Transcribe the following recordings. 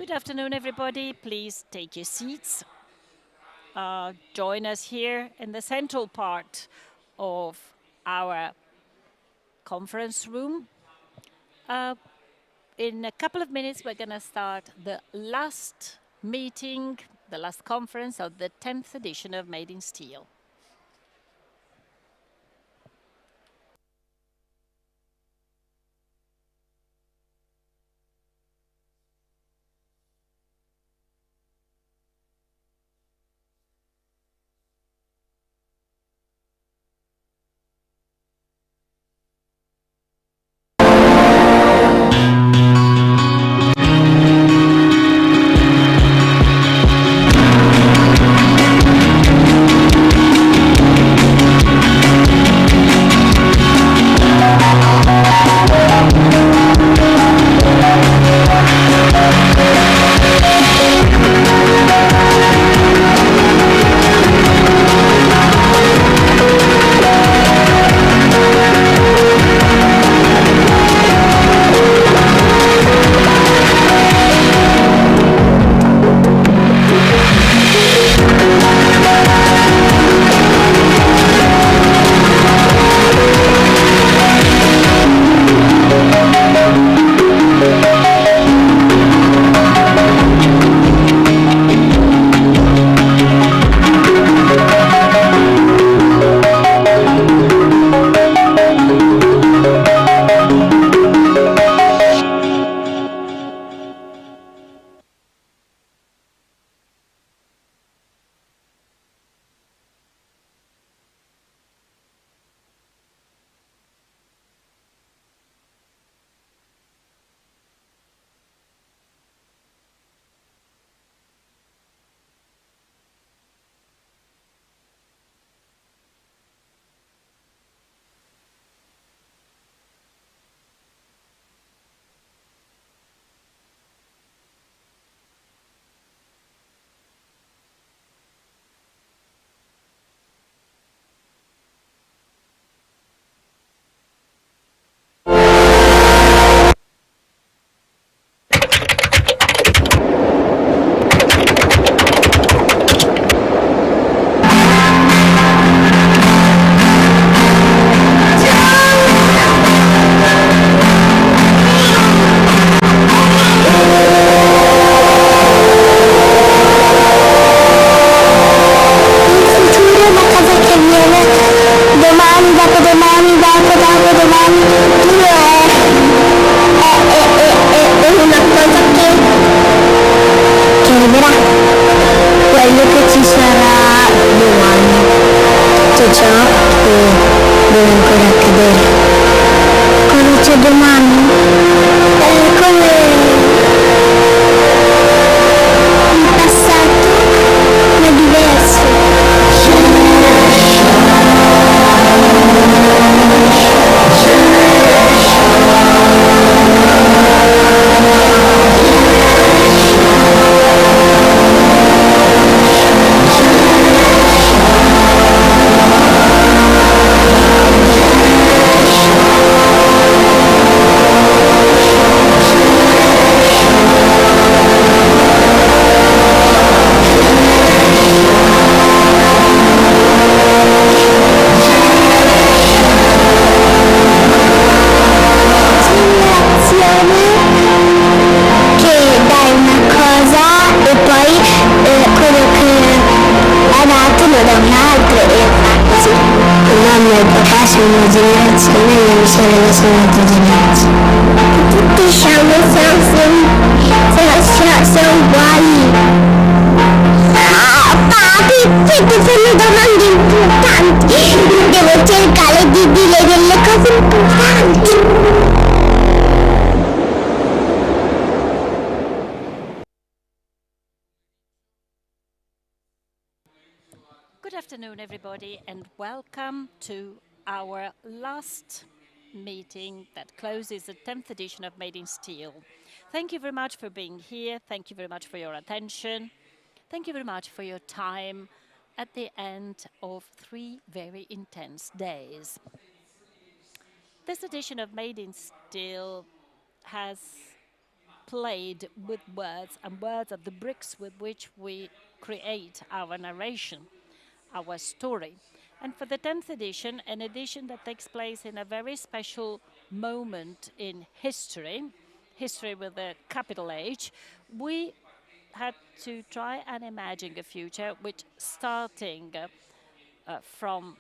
Good afternoon, everybody. Please take your seats. Join us here in the central part of our conference room. In a couple of minutes, we're going to start the last meeting, the last conference of the 10th edition of Made in Steel. Good afternoon, everybody, and welcome to our last meeting that closes the 10th edition of Made in Steel. Thank you very much for being here. Thank you very much for your attention. Thank you very much for your time at the end of 3 very intense days. This edition of Made in Steel has played with words, and words are the bricks with which we create our narration, our story. And for the 10th edition, an edition that takes place in a very special moment in history, history with a capital H, we had to try and imagine a future which, starting from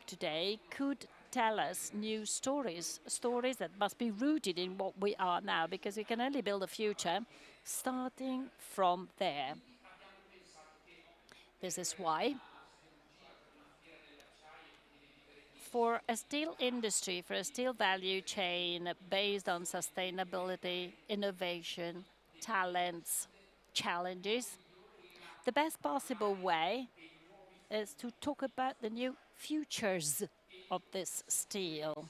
today, could tell us new stories, stories that must be rooted in what we are now, because we can only build a future starting from there. This is why, for a steel industry, for a steel value chain based on sustainability, innovation, talents, challenges, the best possible way is to talk about the new futures of this steel.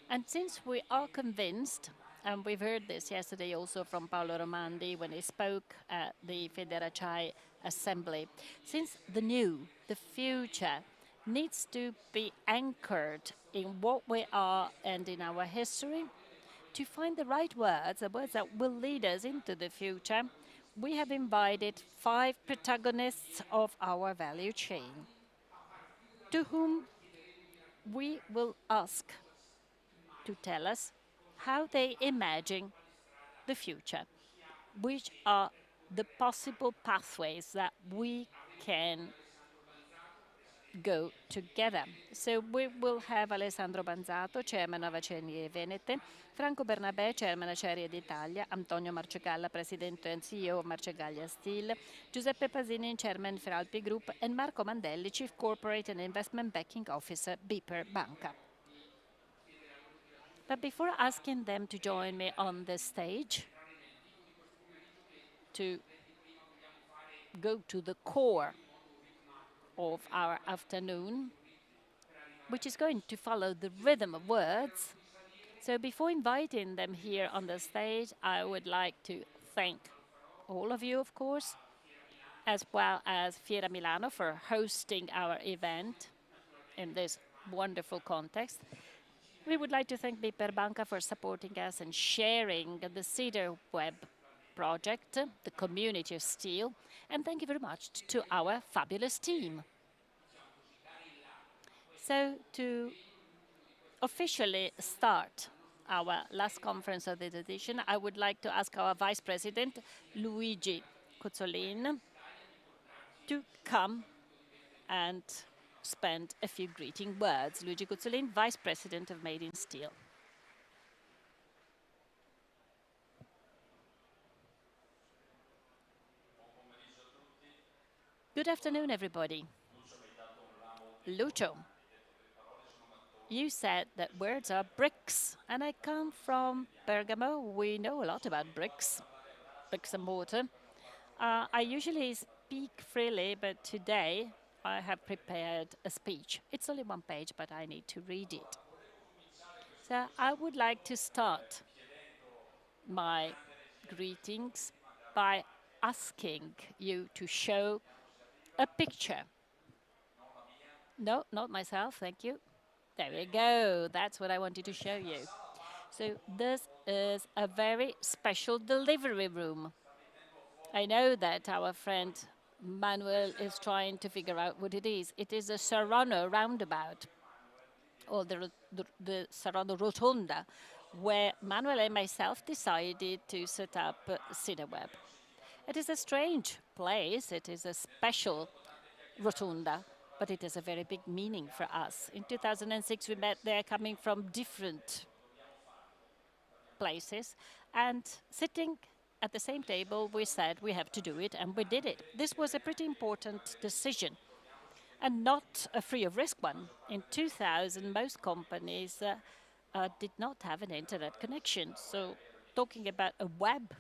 And since we are convinced, and we've heard this yesterday also from Paolo Romandi when he spoke at the Federacciai Assembly, since the new, the future, needs to be anchored in what we are and in our history, to find the right words, the words that will lead us into the future, we have invited 5 protagonists of our value chain, to whom we will ask to tell us how they imagine the future, which are the possible pathways that we can go together. So we will have Alessandro Banzato, Chairman of Acciaierie Venete, Franco Bernabé, Chairman Acciaierie d'Italia, Antonio Marcegaglia, President and CEO of Marcegaglia Steel, Giuseppe Pasini, Chairman Feralpi Group, and Marco Mandelli, Chief Corporate and Investment Banking Officer, BPER Banca. But before asking them to join me on the stage, to go to the core of our afternoon, which is going to follow the rhythm of words. So before inviting them here on the stage, I would like to thank all of you, of course, as well as Fiera Milano for hosting our event in this wonderful context. We would like to thank BPER Banca for supporting us and sharing the Cedar Web project, the community of steel, and thank you very much to our fabulous team. So to officially start our last conference of this edition, I would like to ask our Vice President, Luigi Cuzzolin, to come and spend a few greeting words. Luigi Cuzzolin, Vice President of Made in Steel. Good afternoon, everybody. Lucio, you said that words are bricks, and I come from Bergamo. We know a lot about bricks and mortar. I usually speak freely, but today I have prepared a speech. It's only one page, but I need to read it. So I would like to start my greetings by asking you to show a picture. No, not myself, thank you. There we go, that's what I wanted to show you. So this is a very special delivery room. I know that our friend Manuel is trying to figure out what it is. It is a Serrano roundabout, or the Serrano Rotunda, where Manuel and myself decided to set up CineWeb. It is a strange place. It is a special rotunda, but it has a very big meaning for us. In 2006, we met there coming from different places, and sitting at the same table, we said we have to do it, and we did it. This was a pretty important decision, and not a free of risk one. In 2000, most companies did not have an internet connection, so talking about a web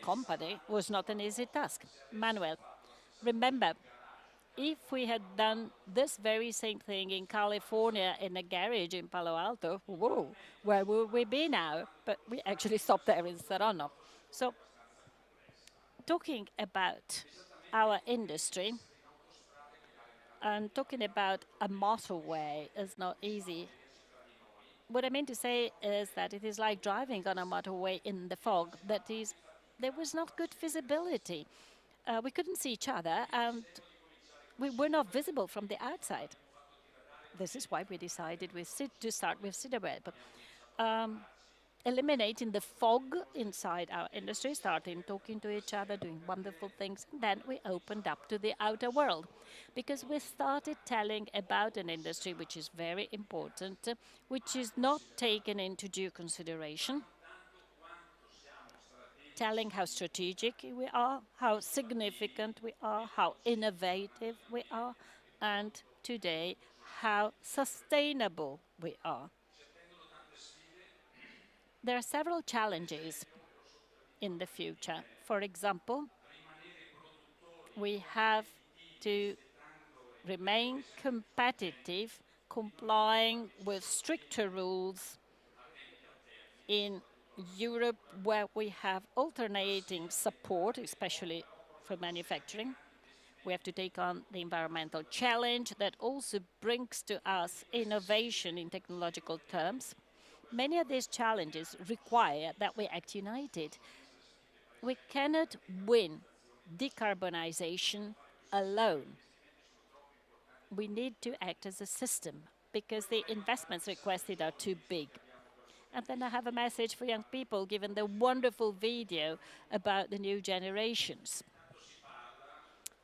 company was not an easy task. Manuel, remember, if we had done this very same thing in California in a garage in Palo Alto, whoa, where would we be now? But we actually stopped there in Serrano. So talking about our industry and talking about a motorway is not easy. what I mean to say is that it is like driving on a motorway in the fog. That is, there was not good visibility. We couldn't see each other, and we were not visible from the outside. This is why we decided to start with CityWeb, eliminating the fog inside our industry, starting talking to each other, doing wonderful things. And then we opened up to the outer world because we started telling about an industry which is very important, which is not taken into due consideration, telling how strategic we are, how significant we are, how innovative we are, and today, how sustainable we are. There are several challenges in the future. For example, we have to remain competitive, complying with stricter rules in Europe, where we have alternating support, especially for manufacturing. We have to take on the environmental challenge that also brings to us innovation in technological terms. Many of these challenges require that we act united. We cannot win decarbonization alone. We need to act as a system because the investments requested are too big. And then I have a message for young people, given the wonderful video about the new generations.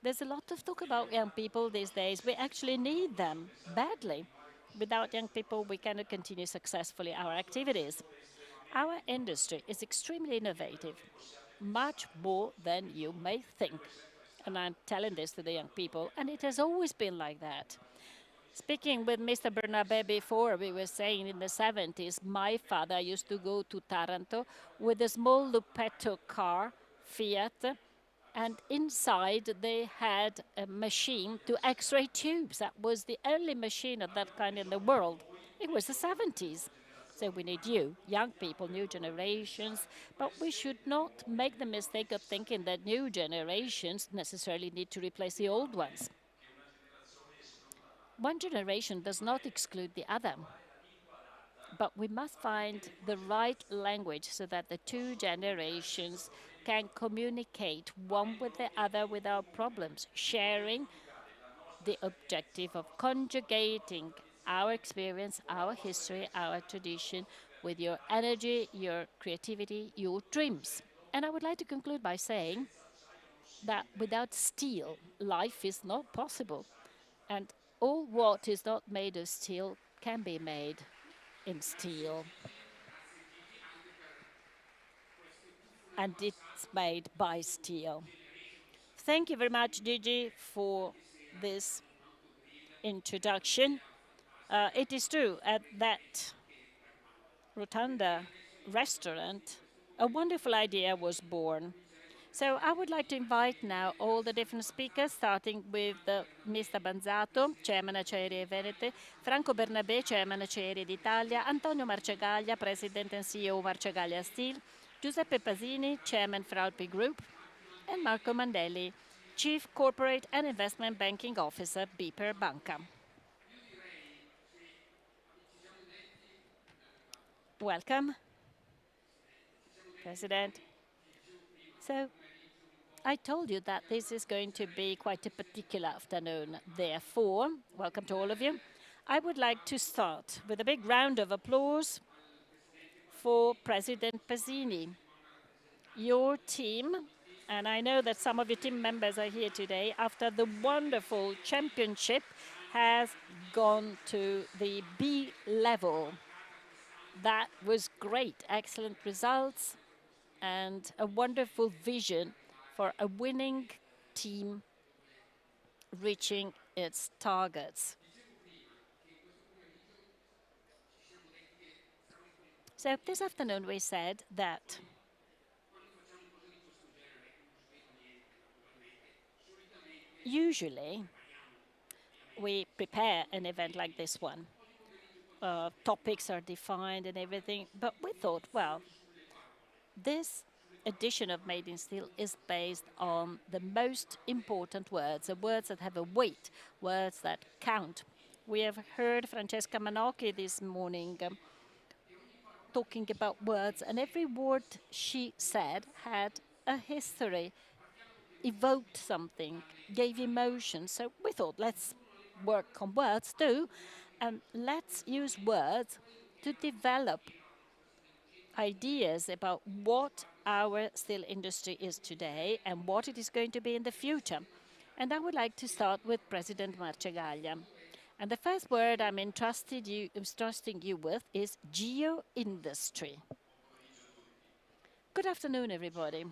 There's a lot of talk about young people these days. We actually need them badly. Without young people, we cannot continue successfully our activities. Our industry is extremely innovative, much more than you may think. And I'm telling this to the young people, and it has always been like that. Speaking with Mr. Bernabé before, we were saying in the 70s, my father used to go to Taranto with a small Lupetto car, Fiat, and inside they had a machine to X-ray tubes. That was the only machine of that kind in the world. It was the 70s. So we need you, young people, new generations, but we should not make the mistake of thinking that new generations necessarily need to replace the old ones. One generation does not exclude the other, but we must find the right language so that the two generations can communicate one with the other without problems, sharing the objective of conjugating our experience, our history, our tradition with your energy, your creativity, your dreams. And I would like to conclude by saying that without steel, life is not possible. And all what is not made of steel can be made in steel. And it's made by steel. Thank you very much, Gigi, for this introduction. It is true, at that Rotunda restaurant, a wonderful idea was born. So I would like to invite now all the different speakers, starting with Mr. Banzato, Chairman Acciaierie Venete, Franco Bernabé, Chairman Acciaierie d'Italia, Antonio Marcegaglia, President and CEO Marcegaglia Steel, Giuseppe Pasini, Chairman Fraupi Group, and Marco Mandelli, Chief Corporate and Investment Banking Officer, BPER Banca. Welcome, President. So, I told you that this is going to be quite a particular afternoon. Therefore, welcome to all of you. I would like to start with a big round of applause for President Pasini. Your team, and I know that some of your team members are here today, after the wonderful championship, has gone to the B level. That was great, excellent results, and a wonderful vision for a winning team reaching its targets. So this afternoon we said that usually we prepare an event like this one. Topics are defined and everything, but we thought, well, this edition of Made in Steel is based on the most important words, the words that have a weight, words that count. We have heard Francesca Manocchi this morning talking about words, and every word she said had a history, evoked something, gave emotion. So we thought, let's work on words too, and let's use words to develop ideas about what our steel industry is today and what it is going to be in the future. And I would like to start with President Marcegaglia. And the first word I'm entrusting you with is geo-industry. Good afternoon, everybody.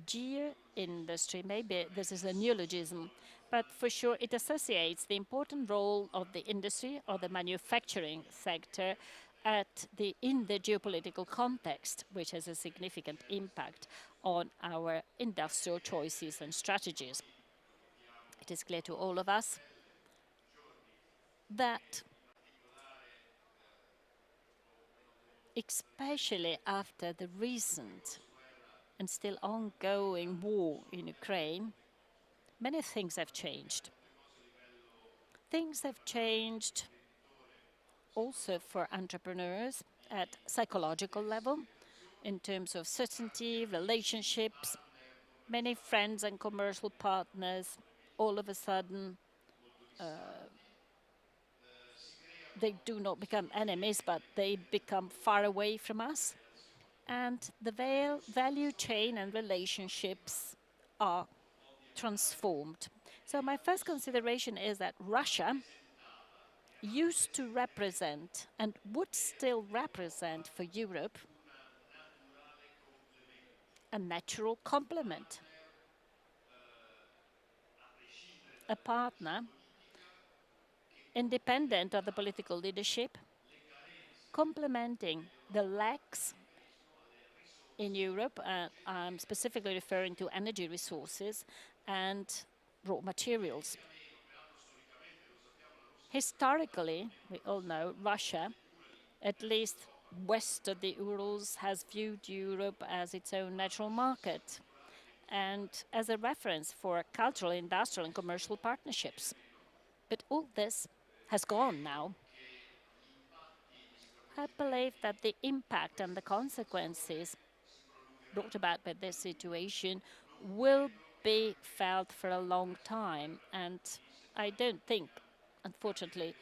Geo-industry, maybe this is a neologism, but for sure it associates the important role of the industry or the manufacturing sector in the geopolitical context, which has a significant impact on our industrial choices and strategies. It is clear to all of us that, especially after the recent and still ongoing war in Ukraine, many things have changed. Things have changed also for entrepreneurs at psychological level in terms of certainty, relationships. Many friends and commercial partners all of a sudden they do not become enemies, but they become far away from us. And the value chain and relationships are transformed. So my first consideration is that Russia used to represent and would still represent for Europe a natural complement, a partner independent of the political leadership, complementing the lacks in Europe. I'm specifically referring to energy resources and raw materials. Historically, we all know Russia, at least west of the Urals, has viewed Europe as its own natural market and as a reference for cultural, industrial, and commercial partnerships. But all this has gone now. I believe that the impact and the consequences brought about by this situation will be felt for a long time. And I don't think, unfortunately,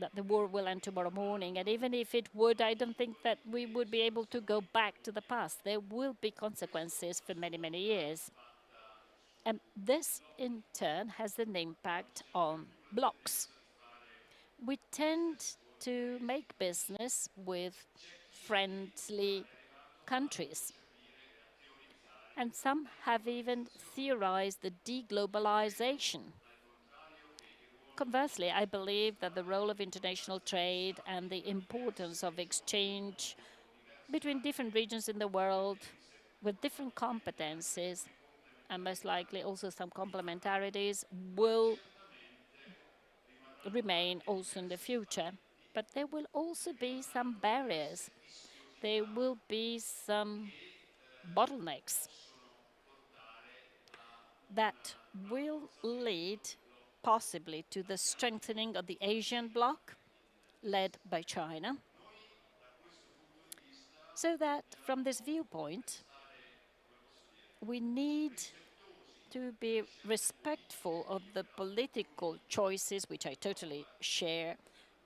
that the war will end tomorrow morning. And even if it would, I don't think that we would be able to go back to the past. There will be consequences for many, many years. And this, in turn, has an impact on blocks. We tend to make business with friendly countries. And some have even theorized the deglobalization. Conversely, I believe that the role of international trade and the importance of exchange between different regions in the world with different competencies and most likely also some complementarities will remain also in the future. But there will also be some barriers. There will be some bottlenecks that will lead possibly to the strengthening of the Asian bloc led by China. So that from this viewpoint, we need to be respectful of the political choices, which I totally share,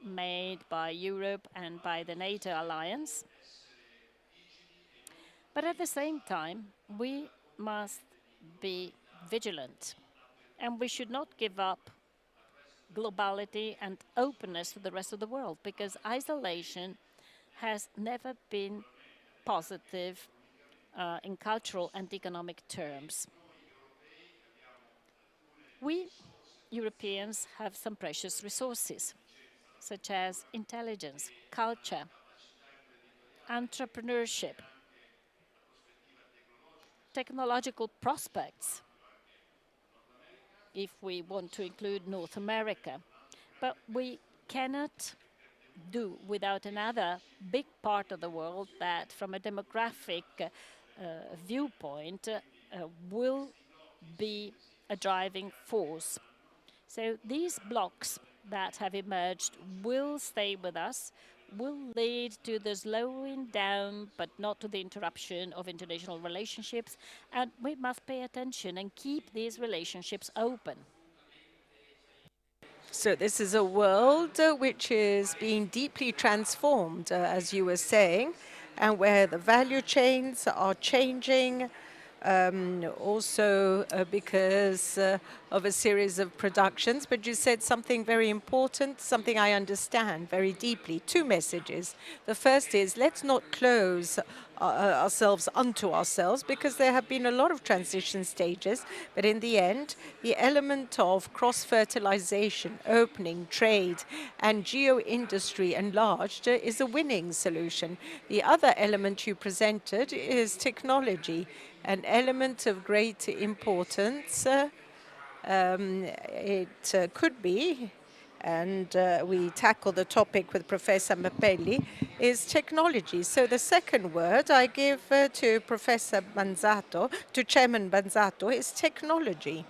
made by Europe and by the NATO alliance. But at the same time, we must be vigilant, and we should not give up globality and openness to the rest of the world, because isolation has never been positive in cultural and economic terms. We Europeans have some precious resources, such as intelligence, culture, entrepreneurship, technological prospects, if we want to include North America. But we cannot do without another big part of the world that, from a demographic viewpoint, will be a driving force. So these blocks that have emerged will stay with us, will lead to the slowing down, but not to the interruption of international relationships. And we must pay attention and keep these relationships open. So this is a world which is being deeply transformed, as you were saying, and where the value chains are changing, also because of a series of productions. But you said something very important, something I understand very deeply. Two messages. The first is, let's not close ourselves unto ourselves, because there have been a lot of transition stages, but in the end, the element of cross-fertilization, opening, trade, and geo-industry enlarged is a winning solution. The other element you presented is technology, an element of great importance. It could be, and we tackle the topic with Professor Mappelli, is technology. So the second word I give to Professor Banzato, to Chairman Banzato, is technology.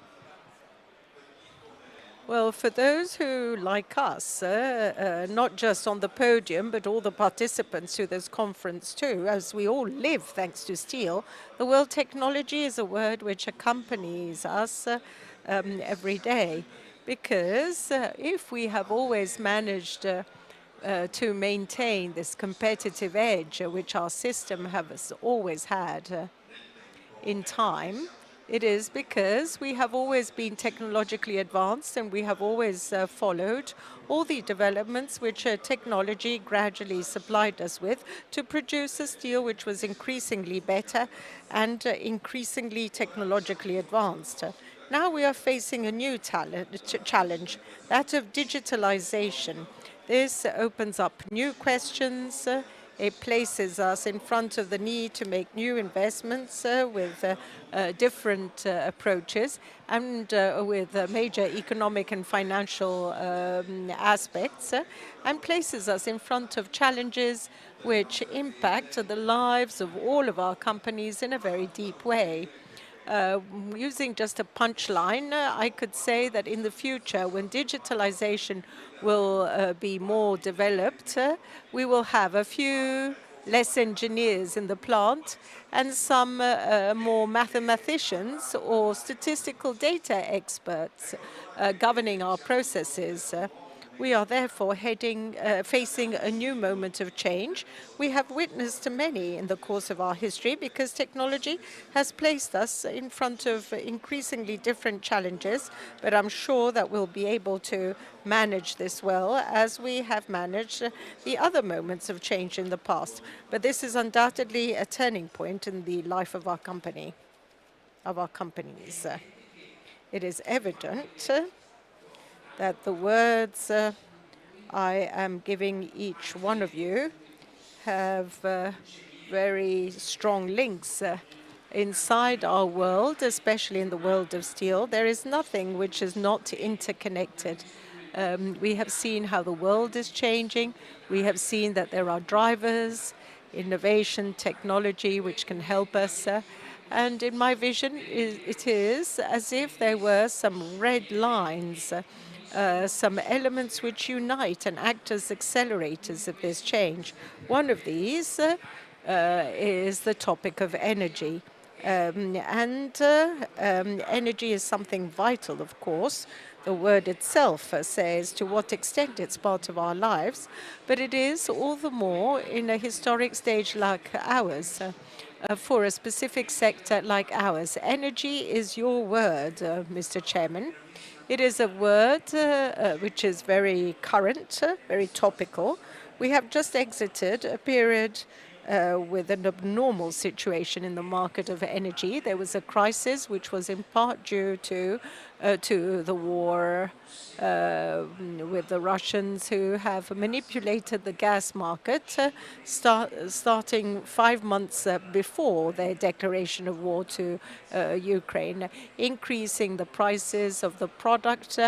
Well, for those who, like us, not just on the podium, but all the participants to this conference too, as we all live thanks to steel, the word technology is a word which accompanies us every day. Because if we have always managed to maintain this competitive edge, which our system has always had in time, it is because we have always been technologically advanced, and we have always followed all the developments which technology gradually supplied us with to produce a steel which was increasingly better and increasingly technologically advanced. Now we are facing a new challenge, that of digitalization. This opens up new questions. It places us in front of the need to make new investments with different approaches and with major economic and financial aspects, and places us in front of challenges which impact the lives of all of our companies in a very deep way. Using just a punchline, I could say that in the future, when digitalization will be more developed, we will have a few less engineers in the plant and some more mathematicians or statistical data experts governing our processes. We are therefore facing a new moment of change. We have witnessed many in the course of our history because technology has placed us in front of increasingly different challenges, but I'm sure that we'll be able to manage this well as we have managed the other moments of change in the past. But this is undoubtedly a turning point in the life of our company, of our companies. It is evident that the words I am giving each one of you have very strong links inside our world, especially in the world of steel. There is nothing which is not interconnected. We have seen how the world is changing. We have seen that there are drivers, innovation, technology, which can help us. And in my vision, it is as if there were some red lines, some elements which unite and act as accelerators of this change. One of these is the topic of energy. Energy is something vital, of course. The word itself says to what extent it's part of our lives, but it is all the more in a historic stage like ours. For a specific sector like ours. Energy is your word, Mr. Chairman. It is a word which is very current, very topical. We have just exited a period with an abnormal situation in the market of energy. There was a crisis which was in part due to the war with the Russians, who have manipulated the gas market starting 5 months before their declaration of war to Ukraine, increasing the prices of the product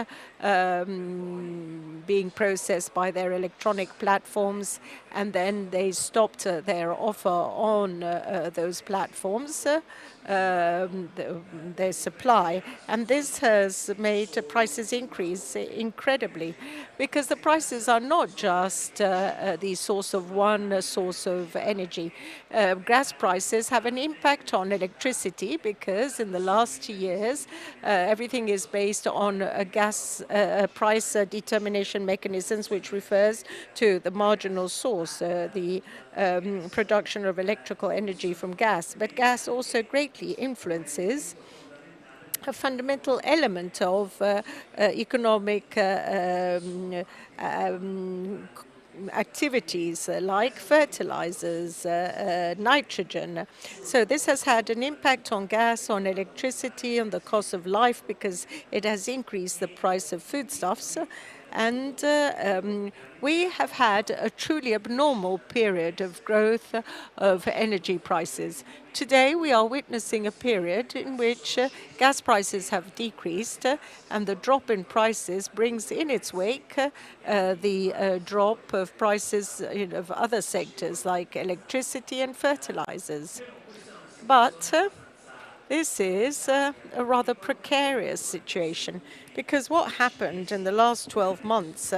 being processed by their electronic platforms, and then they stopped their offer on those platforms, their supply. And this has made prices increase incredibly, because the prices are not just the source of one source of energy. Gas prices have an impact on electricity because in the last years, everything is based on a gas price determination mechanisms, which refers to the marginal source, the production of electrical energy from gas. But gas also greatly influences a fundamental element of economic activities like fertilizers, nitrogen. So this has had an impact on gas, on electricity, on the cost of life, because it has increased the price of foodstuffs. And we have had a truly abnormal period of growth of energy prices. Today, we are witnessing a period in which gas prices have decreased, and the drop in prices brings in its wake the drop of prices of other sectors like electricity and fertilizers. But this is a rather precarious situation, because what happened in the last 12 months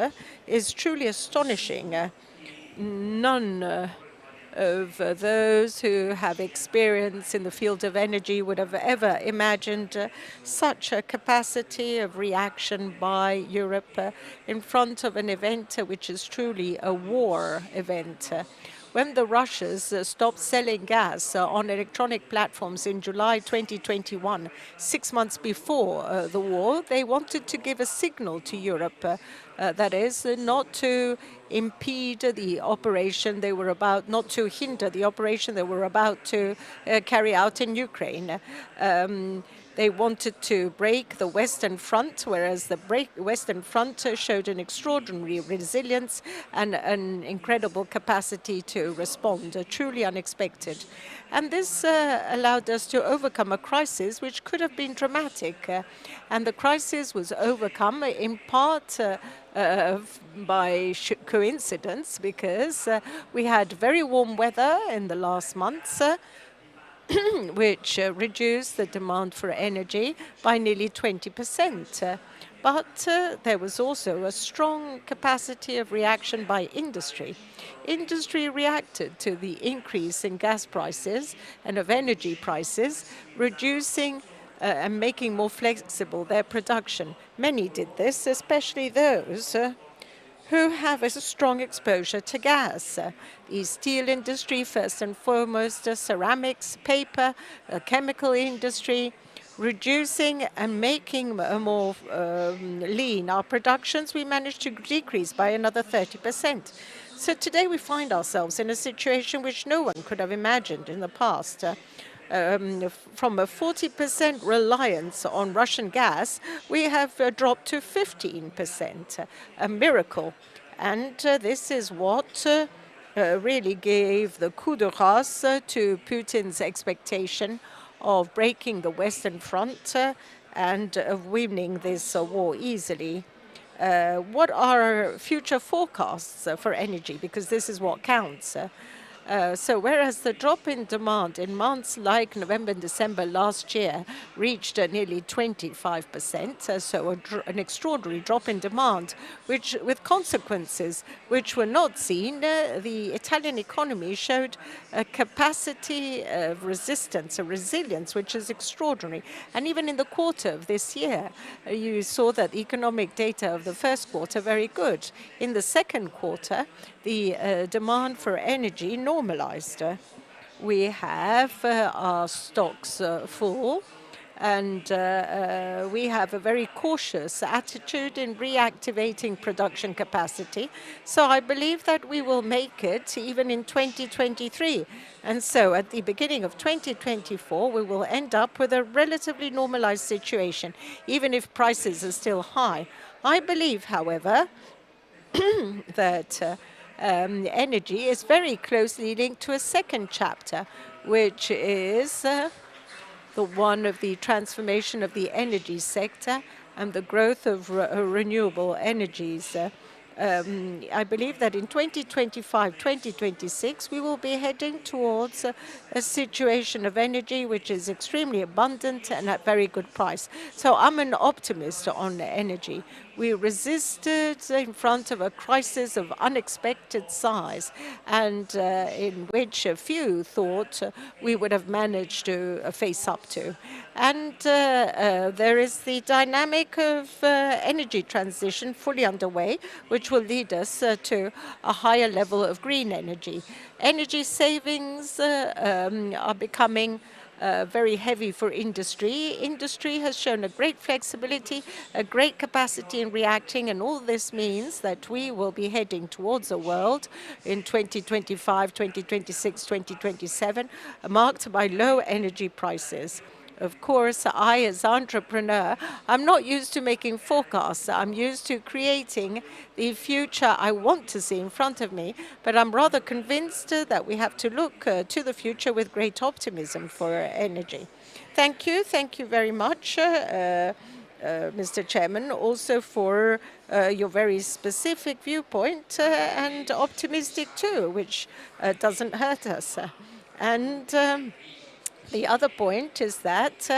is truly astonishing. None of those who have experience in the field of energy would have ever imagined such a capacity of reaction by Europe in front of an event which is truly a war event. When the Russians stopped selling gas on electronic platforms in July 2021, 6 months before the war, they wanted to give a signal to Europe, that is, not to impede the operation they were about, not to hinder the operation they were about to carry out in Ukraine. They wanted to break the Western Front, whereas the Western Front showed an extraordinary resilience and an incredible capacity to respond, truly unexpected. And this allowed us to overcome a crisis which could have been dramatic. And the crisis was overcome in part by coincidence, because we had very warm weather in the last months, which reduced the demand for energy by nearly 20%. But there was also a strong capacity of reaction by industry. Industry reacted to the increase in gas prices and of energy prices, reducing and making more flexible their production. Many did this, especially those who have a strong exposure to gas. The steel industry, first and foremost, ceramics, paper, chemical industry, reducing and making more lean our productions, we managed to decrease by another 30%. So today we find ourselves in a situation which no one could have imagined in the past. From a 40% reliance on Russian gas, we have dropped to 15%, a miracle. And this is what really gave the coup de grâce to Putin's expectation of breaking the Western Front and of winning this war easily. What are future forecasts for energy? Because this is what counts. So whereas the drop in demand in months like November and December last year reached nearly 25%, so an extraordinary drop in demand, which with consequences which were not seen, the Italian economy showed a capacity of resistance, a resilience, which is extraordinary. And even in the quarter of this year, you saw that the economic data of the first quarter very good. In the second quarter, the demand for energy normalized. We have our stocks full, and we have a very cautious attitude in reactivating production capacity. So I believe that we will make it even in 2023. And so at the beginning of 2024, we will end up with a relatively normalized situation, even if prices are still high. I believe, however, that energy is very closely linked to a second chapter, which is the one of the transformation of the energy sector and the growth of renewable energies. I believe that in 2025, 2026, we will be heading towards a situation of energy which is extremely abundant and at very good price. So I'm an optimist on energy. We resisted in front of a crisis of unexpected size and in which a few thought we would have managed to face up to. And there is the dynamic of energy transition fully underway, which will lead us to a higher level of green energy. Energy savings are becoming very heavy for industry. Industry has shown a great flexibility, a great capacity in reacting, and all this means that we will be heading towards a world in 2025, 2026, 2027, marked by low energy prices. Of course, I, as entrepreneur, I'm not used to making forecasts. I'm used to creating the future I want to see in front of me, but I'm rather convinced that we have to look to the future with great optimism for energy. Thank you very much, Mr. Chairman, also for your very specific viewpoint and optimistic too, which doesn't hurt us. And the other point is that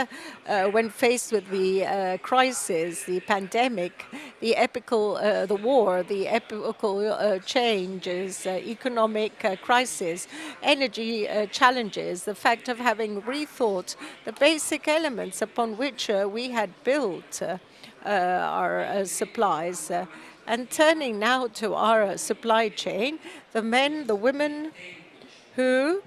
when faced with the crisis, the pandemic, the war, the epochal changes, economic crisis, energy challenges, the fact of having rethought the basic elements upon which we had built our supplies, and turning now to our supply chain, the men, the women who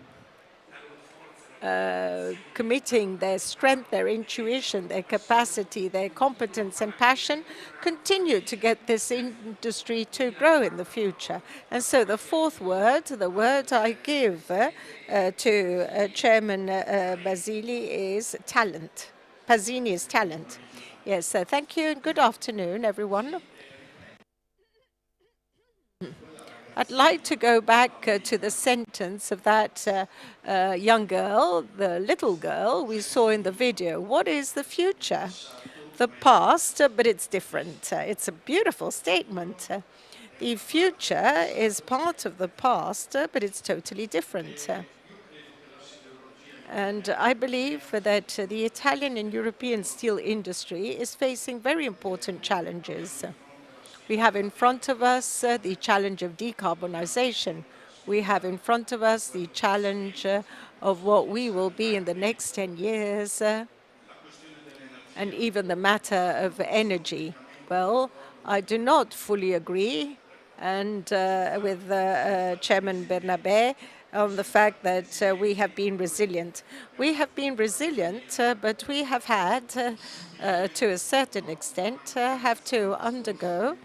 committing their strength, their intuition, their capacity, their competence and passion, continue to get this industry to grow in the future. And so the fourth word, the word I give to Chairman Basili is talent. Pasini is talent. Yes, thank you and good afternoon, everyone. I'd like to go back to the sentence of that young girl, the little girl we saw in the video. What is the future? The past, but it's different. It's a beautiful statement. The future is part of the past, but it's totally different. And I believe that the Italian and European steel industry is facing very important challenges. We have in front of us the challenge of decarbonization. We have in front of us the challenge of what we will be in the next 10 years, and even the matter of energy. Well, I do not fully agree and with Chairman Bernabé on the fact that we have been resilient. We have been resilient, but we have had, to a certain extent, have to undergo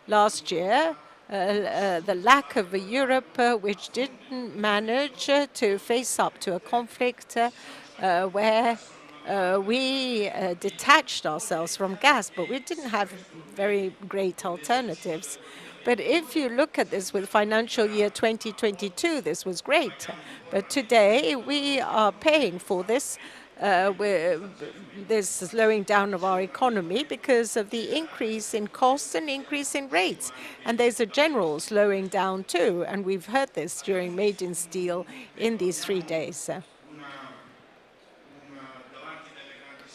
last year the lack of a Europe which didn't manage to face up to a conflict where we detached ourselves from gas, but we didn't have very great alternatives. But if you look at this with financial year 2022, this was great. But today we are paying for this this slowing down of our economy because of the increase in costs and increase in rates. And there's a general slowing down too, and we've heard this during Made in Steel in these 3 days.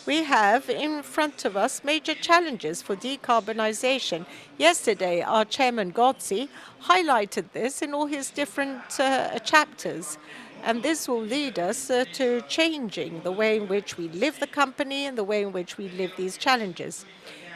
We have in front of us major challenges for decarbonization. Yesterday, our chairman Gozzi highlighted this in all his different chapters. And this will lead us to changing the way in which we live the company and the way in which we live these challenges.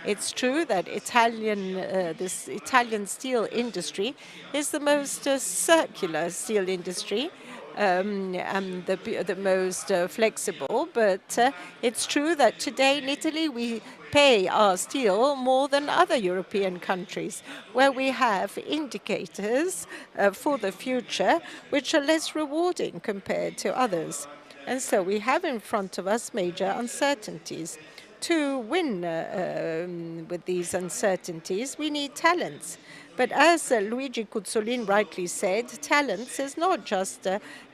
It's true that this Italian steel industry is the most circular steel industry and the most flexible, but it's true that today in Italy we pay our steel more than other European countries, where we have indicators for the future which are less rewarding compared to others. And so we have in front of us major uncertainties. To win with these uncertainties, we need talents. But as Luigi Cuzzolin rightly said, talents is not just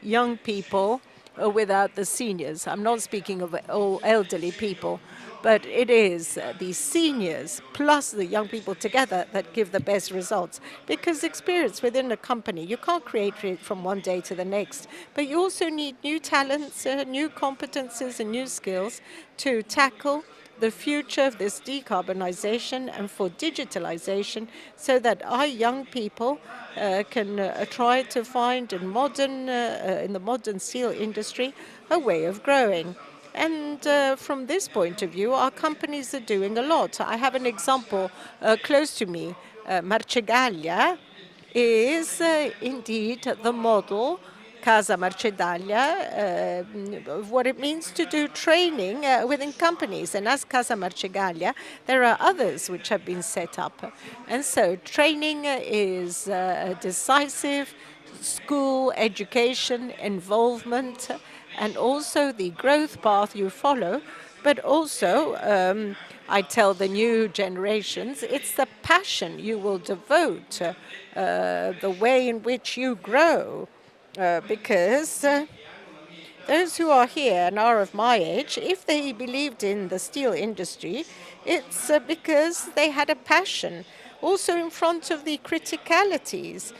young people without the seniors. I'm not speaking of all elderly people, but it is the seniors plus the young people together that give the best results. Because experience within a company, you can't create it from one day to the next, but you also need new talents, new competences, and new skills to tackle the future of this decarbonization and for digitalization, so that our young people can try to find in the modern steel industry a way of growing. And from this point of view, our companies are doing a lot. I have an example close to me. Marcegaglia is indeed the model, Casa Marcegaglia, of what it means to do training within companies. And as Casa Marcegaglia, there are others which have been set up. And so training is decisive, school, education, involvement, and also the growth path you follow, but also I tell the new generations, it's the passion you will devote, the way in which you grow, because those who are here and are of my age, if they believed in the steel industry, it's because they had a passion, also in front of the criticalities.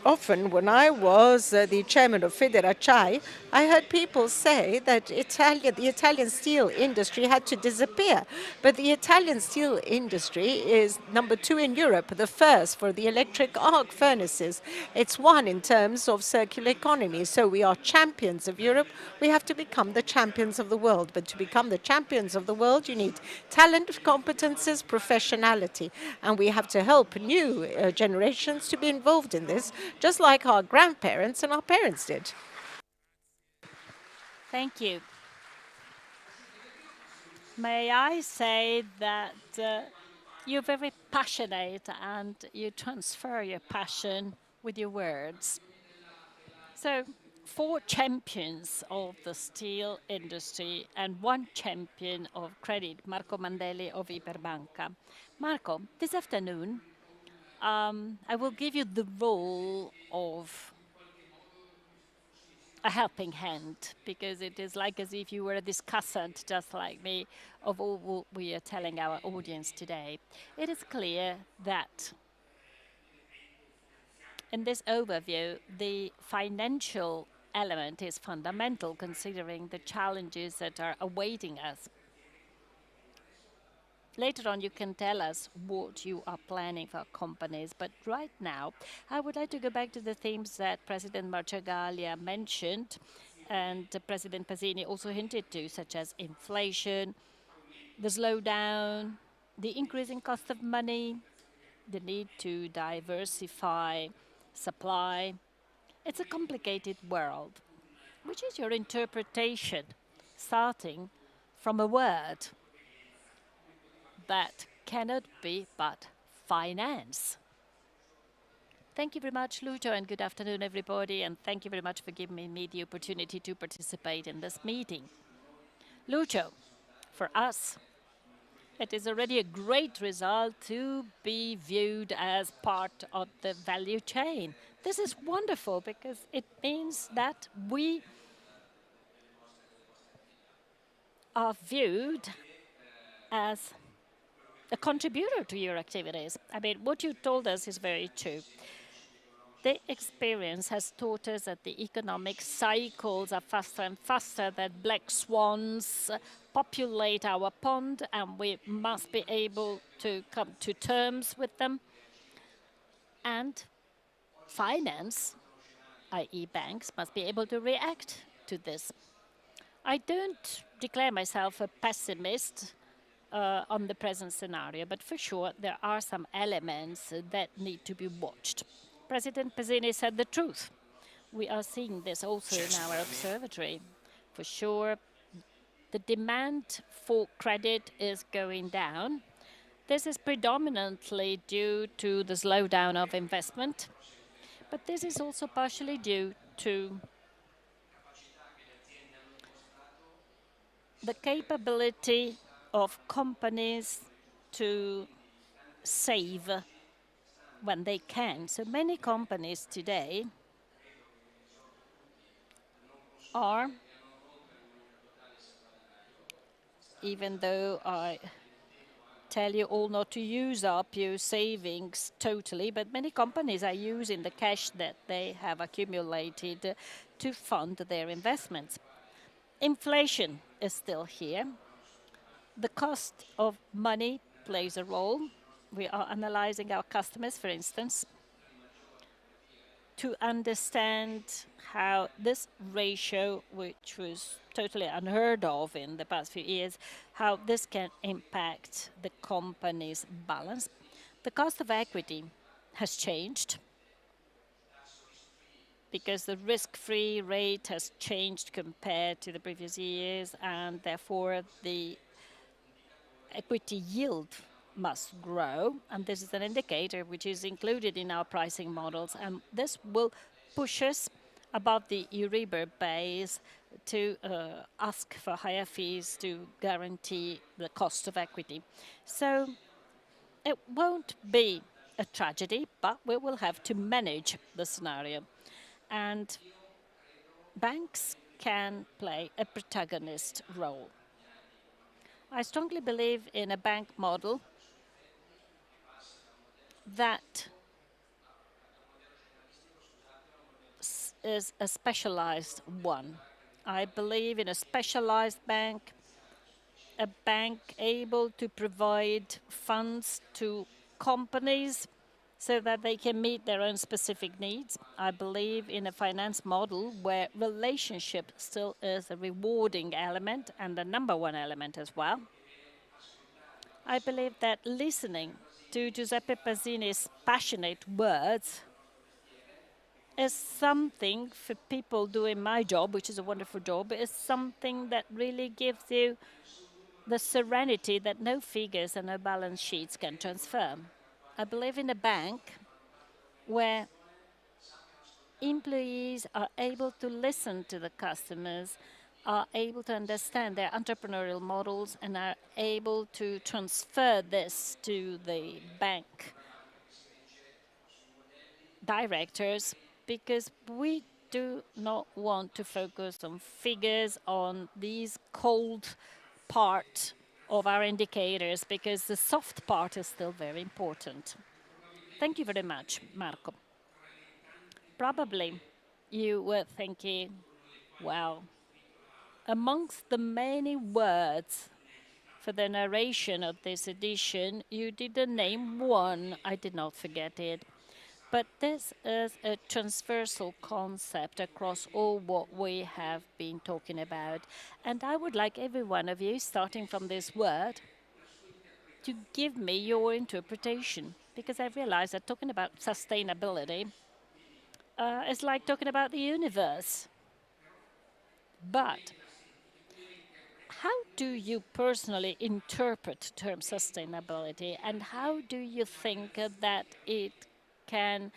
Often, when I was the chairman of Federacciai, I heard people say that the Italian steel industry had to disappear. But the Italian steel industry is #2 in Europe, the first for the electric arc furnaces. It's one in terms of circular economy. So we are champions of Europe. We have to become the champions of the world. But to become the champions of the world, you need talent, competences, professionality. And we have to help new generations to be involved in this, just like our grandparents and our parents did. Thank you. May I say that you're very passionate and you transfer your passion with your words. So, 4 champions of the steel industry and 1 champion of credit, Marco Mandelli of Iberbanca. Marco, this afternoon, I will give you the role of a helping hand, because it is like as if you were a discussant, just like me, of all what we are telling our audience today. It is clear that in this overview, the financial element is fundamental, considering the challenges that are awaiting us. Later on, you can tell us what you are planning for companies. But right now, I would like to go back to the themes that President Marcegaglia mentioned and President Pasini also hinted to, such as inflation, the slowdown, the increasing cost of money, the need to diversify supply. It's a complicated world. Which is your interpretation, starting from a word that cannot be but finance? Thank you very much, Lucio, and good afternoon, everybody, and thank you very much for giving me the opportunity to participate in this meeting. Lucio, for us, it is already a great result to be viewed as part of the value chain. This is wonderful because it means that we are viewed as a contributor to your activities. I mean, what you told us is very true. The experience has taught us that the economic cycles are faster and faster, that black swans populate our pond, and we must be able to come to terms with them. And finance, i.e. banks, must be able to react to this. I don't declare myself a pessimist on the present scenario, but for sure there are some elements that need to be watched. President Pasini said the truth. We are seeing this also in our observatory. For sure, the demand for credit is going down. This is predominantly due to the slowdown of investment, but this is also partially due to the capability of companies to save when they can. So many companies today are, even though I tell you all not to use up your savings totally, but many companies are using the cash that they have accumulated to fund their investments. Inflation is still here. The cost of money plays a role. We are analyzing our customers, for instance, to understand how this ratio, which was totally unheard of in the past few years, how this can impact the company's balance. The cost of equity has changed because the risk-free rate has changed compared to the previous years, and therefore the equity yield must grow, and this is an indicator which is included in our pricing models, and this will push us above the Euribor base to ask for higher fees to guarantee the cost of equity. So it won't be a tragedy, but we will have to manage the scenario. And banks can play a protagonist role. I strongly believe in a bank model that is a specialized one. I believe in a specialized bank, a bank able to provide funds to companies so that they can meet their own specific needs. I believe in a finance model where relationship still is a rewarding element and the number one element as well. I believe that listening to Giuseppe Pazzini's passionate words is something for people doing my job, which is a wonderful job, is something that really gives you the serenity that no figures and no balance sheets can transfer. I believe in a bank where employees are able to listen to the customers, are able to understand their entrepreneurial models, and are able to transfer this to the bank directors, because we do not want to focus on figures, on these cold part of our indicators, because the soft part is still very important. Thank you very much, Marco. Probably you were thinking, well, amongst the many words for the narration of this edition, you didn't name one. I did not forget it. But this is a transversal concept across all what we have been talking about. And I would like every one of you, starting from this word, to give me your interpretation. Because I realize that talking about sustainability is like talking about the universe. But how do you personally interpret the term sustainability, and how do you think that it can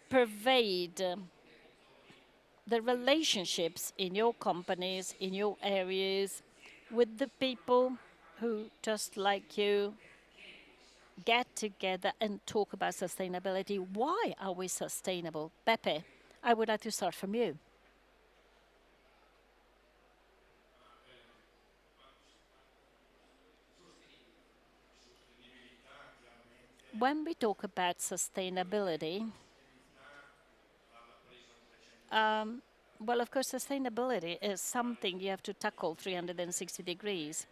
pervade the relationships in your companies, in your areas, with the people who, just like you, get together and talk about sustainability? Why are we sustainable? Beppe, I would like to start from you. When we talk about sustainability, well, of course, sustainability is something you have to tackle 360 degrees.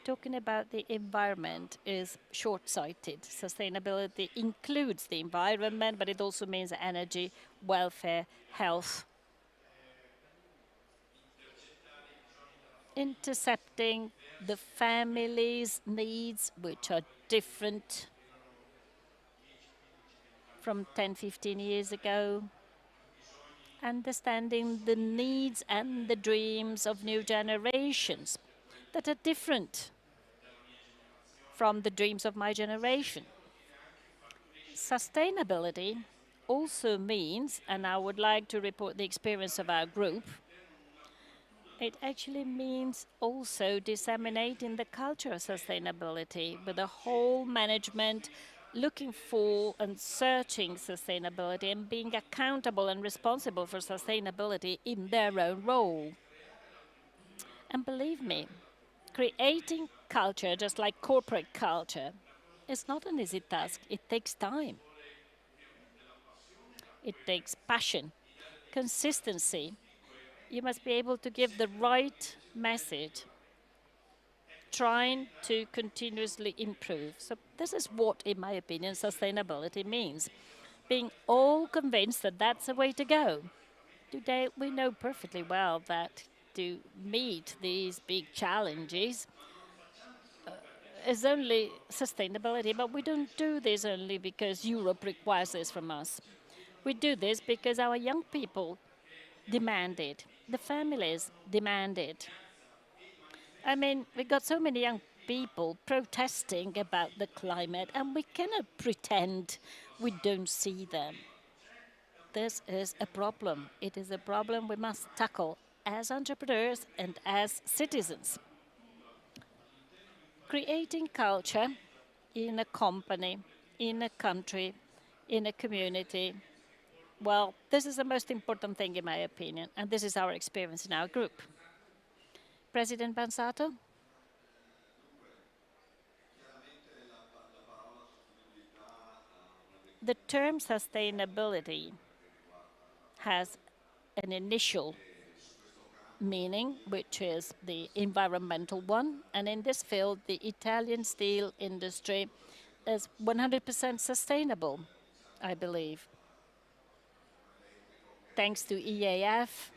Talking about the environment is short-sighted. Sustainability includes the environment, but it also means energy, welfare, health. Intercepting the family's needs, which are different from 10, 15 years ago. Understanding the needs and the dreams of new generations that are different from the dreams of my generation. Sustainability also means, and I would like to report the experience of our group, it actually means also disseminating the culture of sustainability with the whole management looking for and searching sustainability and being accountable and responsible for sustainability in their own role. And believe me, creating culture, just like corporate culture, is not an easy task. It takes time, it takes passion, consistency. You must be able to give the right message, trying to continuously improve. So, this is what, in my opinion, sustainability means. Being all convinced that that's the way to go. Today, we know perfectly well that to meet these big challenges is only sustainability, but we don't do this only because Europe requires this from us. We do this because our young people demand it, the families demand it. I mean, we got so many young people protesting about the climate, and we cannot pretend we don't see them. This is a problem. It is a problem we must tackle as entrepreneurs and as citizens. Creating culture in a company, in a country, in a community, well, this is the most important thing in my opinion, and this is our experience in our group. President Bansato? The term sustainability has an initial meaning, which is the environmental one. And in this field, the Italian steel industry is 100% sustainable, I believe, thanks to EAF,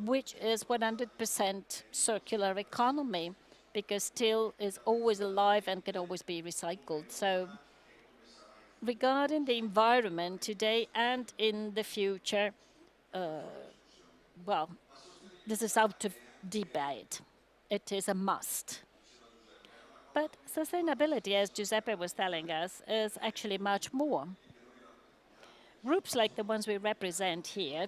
which is 100% circular economy, because steel is always alive and can always be recycled. So regarding the environment today and in the future, well, this is out of debate. It is a must. But sustainability, as Giuseppe was telling us, is actually much more. Groups like the ones we represent here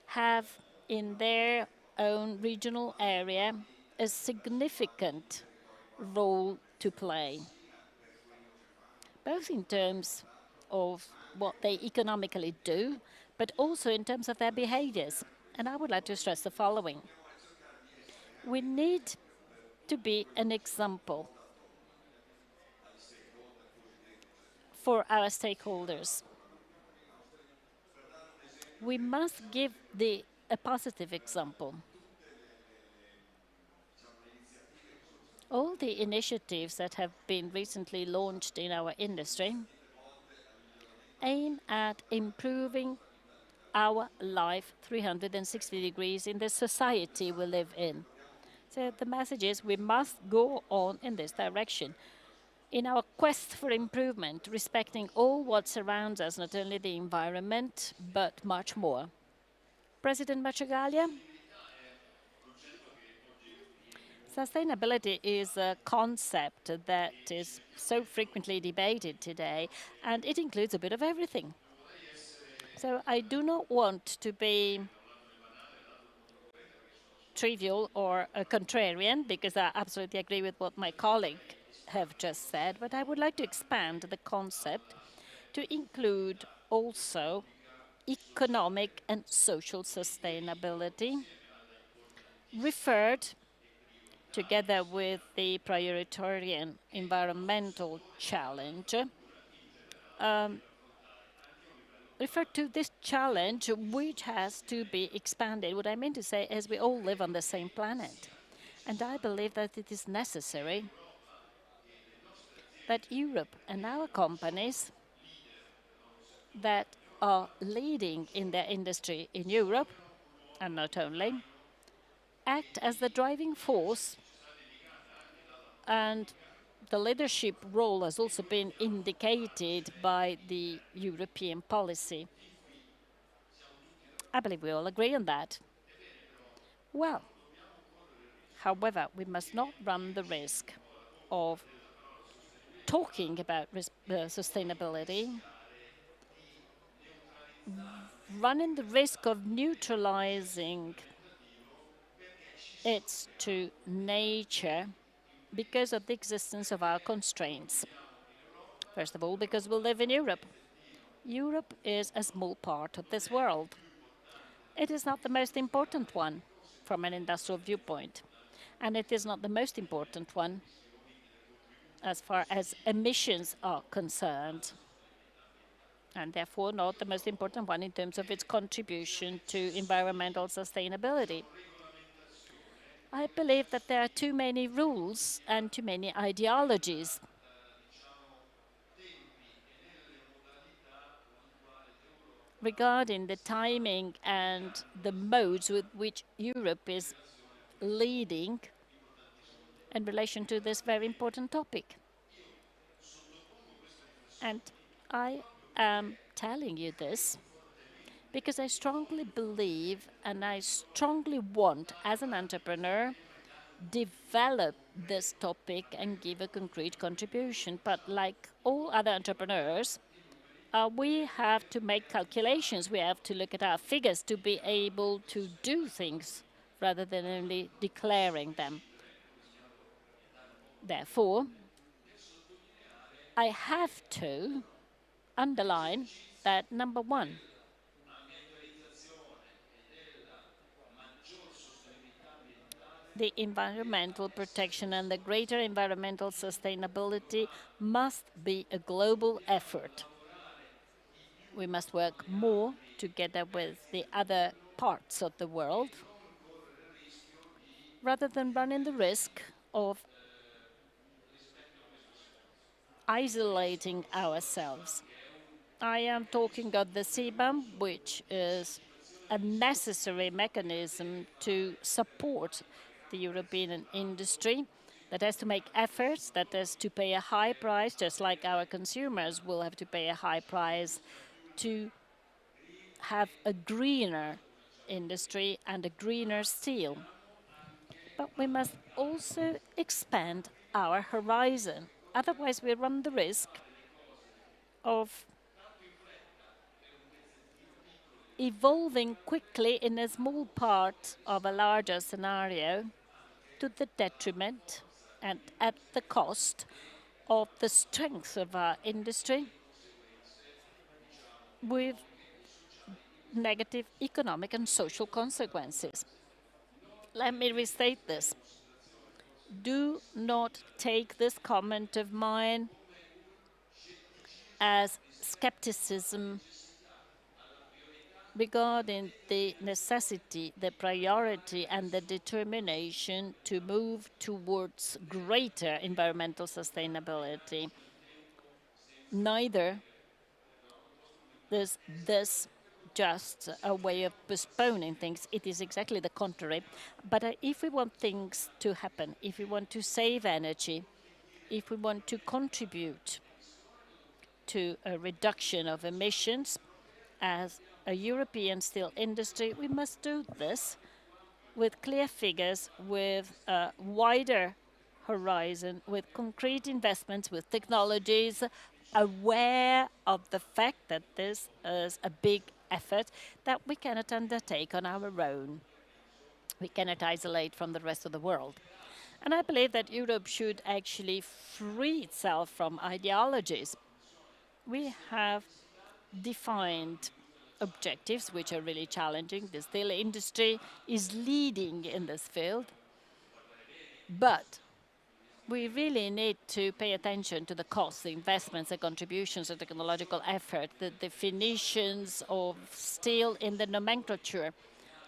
have in their own regional area a significant role to play, both in terms of what they economically do, but also in terms of their behaviors. And I would like to stress the following. We need to be an example for our stakeholders. We must give a positive example. All the initiatives that have been recently launched in our industry aim at improving our life 360 degrees in the society we live in. So the message is we must go on in this direction. In our quest for improvement, respecting all what surrounds us, not only the environment, but much more. President Marcegaglia? Sustainability is a concept that is so frequently debated today, and it includes a bit of everything. So I do not want to be trivial or a contrarian, because I absolutely agree with what my colleague have just said, but I would like to expand the concept to include also economic and social sustainability, referred together with the prioritarian environmental challenge, refer to this challenge which has to be expanded. What I mean to say is we all live on the same planet. And I believe that it is necessary that Europe and our companies that are leading in their industry in Europe, and not only, act as the driving force, and the leadership role has also been indicated by the European policy. I believe we all agree on that. Well, however, we must not run the risk of talking about sustainability, running the risk of neutralizing it to nature because of the existence of our constraints. First of all, because we live in Europe. Europe is a small part of this world. It is not the most important one from an industrial viewpoint, and it is not the most important one as far as emissions are concerned, and therefore not the most important one in terms of its contribution to environmental sustainability. I believe that there are too many rules and too many ideologies regarding the timing and the modes with which Europe is leading in relation to this very important topic. And I am telling you this because I strongly believe and I strongly want, as an entrepreneur, develop this topic and give a concrete contribution. But like all other entrepreneurs, we have to make calculations. We have to look at our figures to be able to do things rather than only declaring them. Therefore, I have to underline that, number one, the environmental protection and the greater environmental sustainability must be a global effort. We must work more together with the other parts of the world rather than running the risk of isolating ourselves. I am talking of the CBAM, which is a necessary mechanism to support the European industry that has to make efforts, that has to pay a high price, just like our consumers will have to pay a high price to have a greener industry and a greener steel. But we must also expand our horizon. Otherwise, we run the risk of evolving quickly in a small part of a larger scenario to the detriment and at the cost of the strength of our industry with negative economic and social consequences. Let me restate this. Do not take this comment of mine as skepticism regarding the necessity, the priority, and the determination to move towards greater environmental sustainability. Neither is this just a way of postponing things. It is exactly the contrary. But if we want things to happen, if we want to save energy, if we want to contribute to a reduction of emissions as a European steel industry, we must do this with clear figures, with a wider horizon, with concrete investments, with technologies, aware of the fact that this is a big effort that we cannot undertake on our own. We cannot isolate from the rest of the world. And I believe that Europe should actually free itself from ideologies. We have defined objectives which are really challenging. The steel industry is leading in this field, but we really need to pay attention to the costs, the investments, the contributions, the technological effort, the definitions of steel in the nomenclature.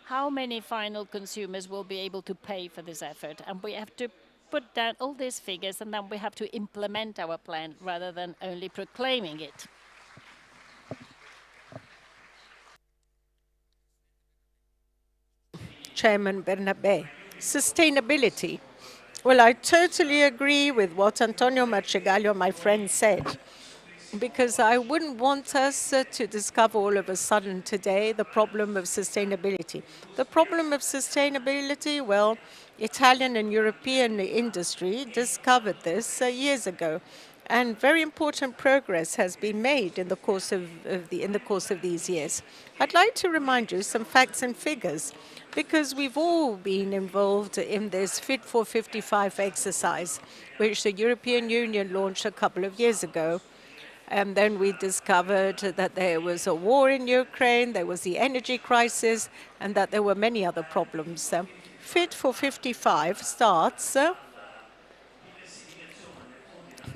How many final consumers will be able to pay for this effort? And we have to put down all these figures, and then we have to implement our plan rather than only proclaiming it. Chairman Bernabé. Sustainability. Well, I totally agree with what Antonio Marchegaglio, my friend, said, because I wouldn't want us to discover all of a sudden today the problem of sustainability. The problem of sustainability, well, Italian and European industry discovered this years ago. and very important progress has been made in the course of these years. I'd like to remind you some facts and figures, because we've all been involved in this Fit for 55 exercise, which the European Union launched a couple of years ago. And then we discovered that there was a war in Ukraine, there was the energy crisis, and that there were many other problems. Fit for 55 starts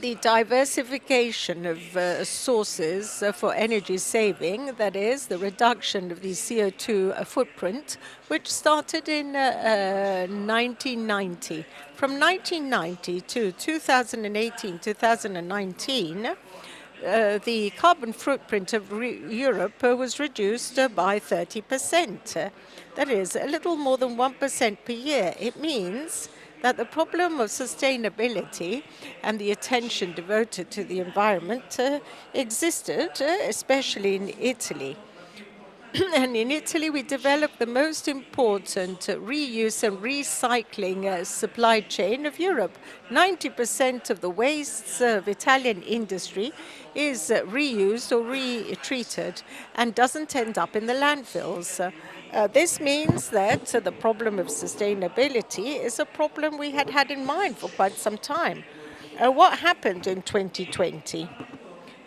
the diversification of sources for energy saving, that is, the reduction of the CO2 footprint, which started in 1990. From 1990 to 2018, 2019, the carbon footprint of Europe was reduced by 30%. That is a little more than 1% per year. It means that the problem of sustainability and the attention devoted to the environment existed, especially in Italy. And in Italy, we developed the most important reuse and recycling supply chain of Europe. 90% of the wastes of Italian industry is reused or retreated and doesn't end up in the landfills. This means that the problem of sustainability is a problem we had in mind for quite some time. What happened in 2020?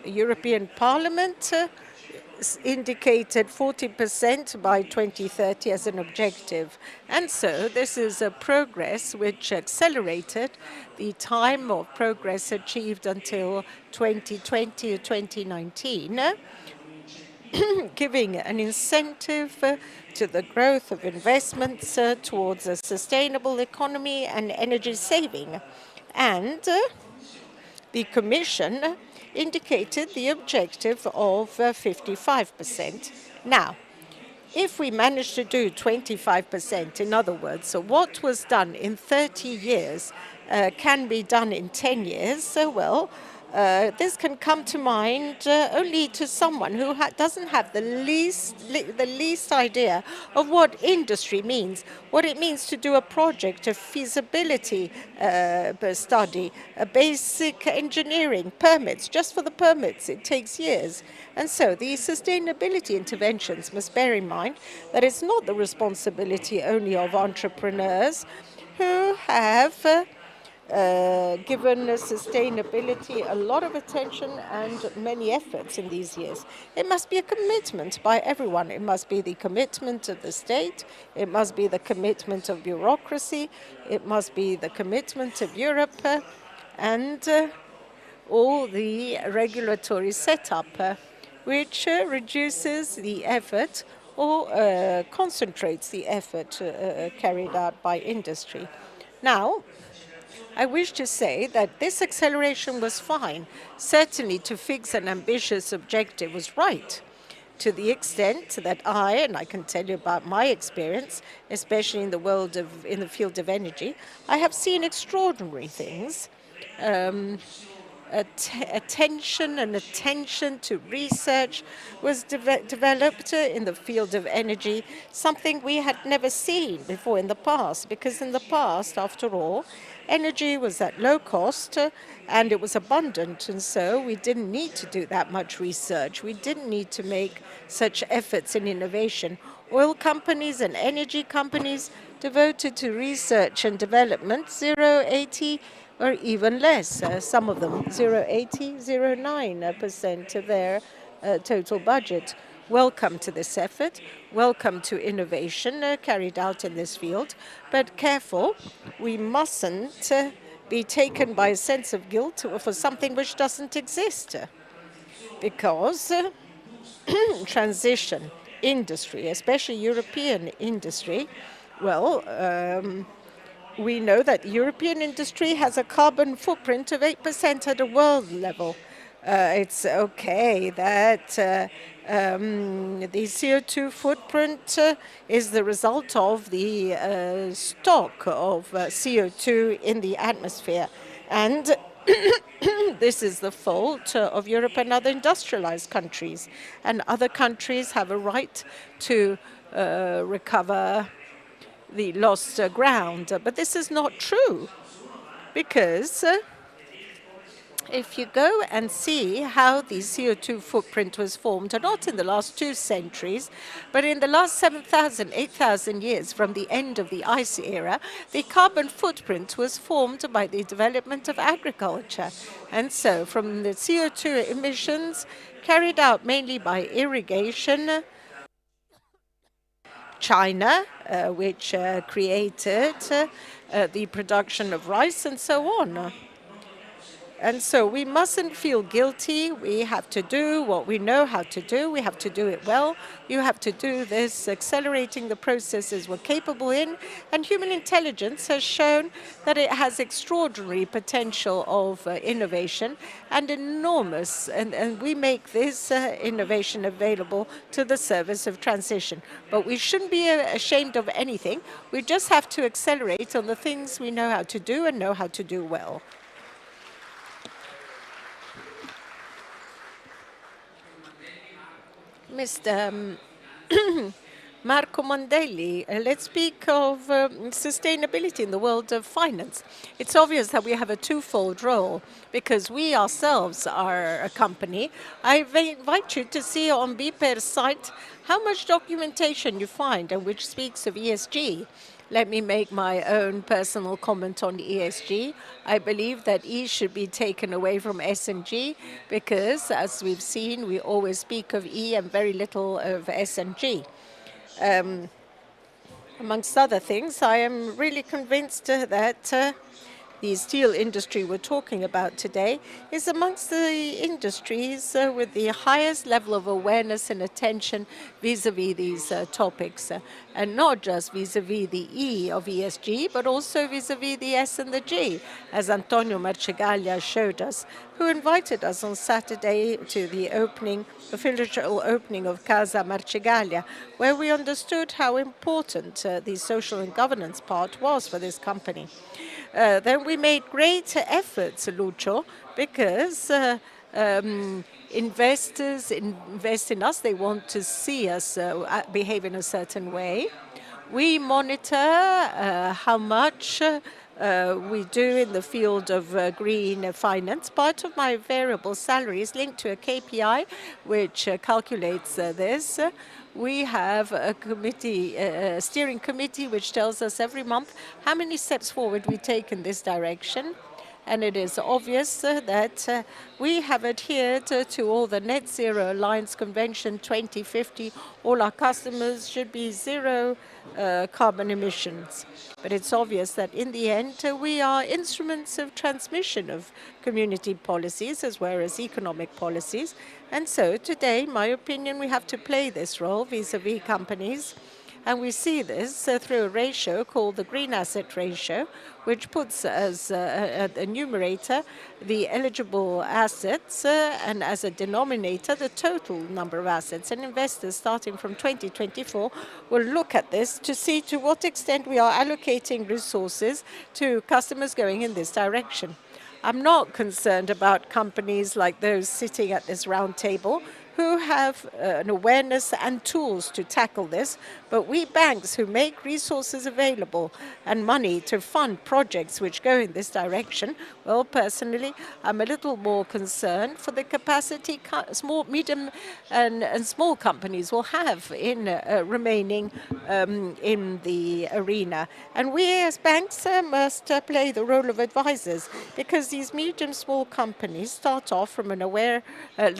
The European Parliament indicated 40% by 2030 as an objective. And so this is a progress which accelerated the time of progress achieved until 2020 or 2019, giving an incentive to the growth of investments towards a sustainable economy and energy saving. And the Commission indicated the objective of 55%. Now, if we manage to do 25%, in other words, so what was done in 30 years can be done in 10 years, well, this can come to mind only to someone who doesn't have the least idea of what industry means, what it means to do a project, a feasibility study, a basic engineering, permits. Just for the permits, it takes years. And so the sustainability interventions must bear in mind that it's not the responsibility only of entrepreneurs who have given sustainability a lot of attention and many efforts in these years. It must be a commitment by everyone. It must be the commitment of the state. It must be the commitment of bureaucracy. It must be the commitment of Europe and all the regulatory setup, which reduces the effort or concentrates the effort carried out by industry. Now, I wish to say that this acceleration was fine. Certainly to fix an ambitious objective was right, to the extent that and I can tell you about my experience, especially in the field of energy, I have seen extraordinary things. Attention to research was developed in the field of energy, something we had never seen before in the past, because in the past, after all, energy was at low cost and it was abundant, and so we didn't need to do that much research. We didn't need to make such efforts in innovation. Oil companies and energy companies devoted to research and development, 0.80 or even less, some of them 0.80, 0.9% of their total budget. Welcome to this effort. Welcome to innovation carried out in this field. But careful, we mustn't be taken by a sense of guilt for something which doesn't exist. Because transition industry, especially European industry, well, we know that European industry has a carbon footprint of 8% at a world level. It's okay that the CO2 footprint is the result of the stock of CO2 in the atmosphere. And this is the fault of Europe and other industrialized countries. And other countries have a right to recover the lost ground. But this is not true, because if you go and see how the CO2 footprint was formed, not in the last 2 centuries, but in the last 7,000, 8,000 years from the end of the ice era, the carbon footprint was formed by the development of agriculture. And so from the CO2 emissions carried out mainly by irrigation, China, which created the production of rice and so on. And so we mustn't feel guilty. We have to do what we know how to do. We have to do it well. You have to do this, accelerating the processes we're capable in. And human intelligence has shown that it has extraordinary potential of innovation and enormous. And we make this innovation available to the service of transition. But we shouldn't be ashamed of anything. We just have to accelerate on the things we know how to do and know how to do well. Mr. Marco Mandelli, let's speak of sustainability in the world of finance. It's obvious that we have a twofold role because we ourselves are a company. I invite you to see on BPER's site how much documentation you find and which speaks of ESG. Let me make my own personal comment on ESG. I believe that E should be taken away from S and G because, as we've seen, we always speak of E and very little of S and G. Amongst other things, I am really convinced that the steel industry we're talking about today is amongst the industries with the highest level of awareness and attention vis-à-vis these topics, and not just vis-à-vis the E of ESG, but also vis-à-vis the S and the G, as Antonio Marcegaglia showed us, who invited us on Saturday to the official opening of Casa Marcegaglia, where we understood how important the social and governance part was for this company. Then we made great efforts, Lucio, because investors invest in us. They want to see us behave in a certain way. We monitor how much we do in the field of green finance. Part of my variable salary is linked to a KPI which calculates this. We have a committee, a steering committee, which tells us every month how many steps forward we take in this direction. And it is obvious that we have adhered to all the Net Zero Alliance Convention 2050. All our customers should be zero carbon emissions. But it's obvious that in the end, we are instruments of transmission of community policies as well as economic policies. And so today, in my opinion, we have to play this role vis-à-vis companies. And we see this through a ratio called the green asset ratio, which puts as a numerator the eligible assets and as a denominator the total number of assets. And investors starting from 2024 will look at this to see to what extent we are allocating resources to customers going in this direction. I'm not concerned about companies like those sitting at this round table who have an awareness and tools to tackle this, but we banks who make resources available and money to fund projects which go in this direction, well, personally, I'm a little more concerned for the capacity small, medium and small companies will have in remaining in the arena. And we as banks must play the role of advisors because these medium, small companies start off from an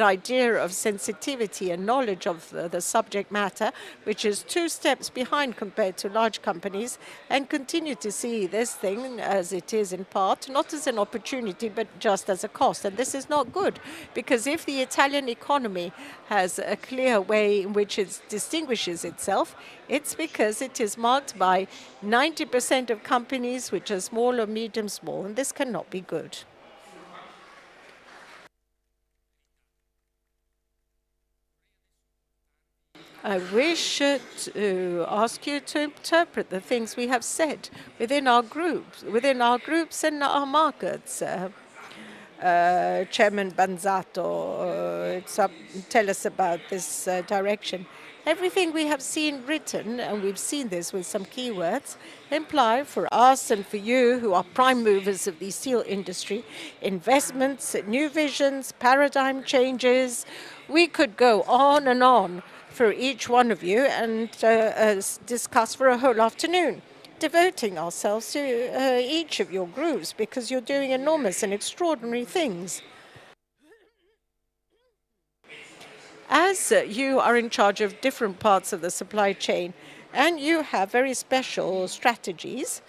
idea of sensitivity and knowledge of the subject matter, which is 2 steps behind compared to large companies, and continue to see this thing as it is in part, not as an opportunity, but just as a cost. And this is not good, because if the Italian economy has a clear way in which it distinguishes itself, it's because it is marked by 90% of companies which are small or medium small, and this cannot be good. I wish to ask you to interpret the things we have said within our groups and our markets. Chairman Banzato, tell us about this direction. Everything we have seen written, and we've seen this with some keywords, imply for us and for you who are prime movers of the steel industry, investments, new visions, paradigm changes. We could go on and on for each one of you and discuss for a whole afternoon, devoting ourselves to each of your groups because you're doing enormous and extraordinary things. As you are in charge of different parts of the supply chain and you have very special strategies,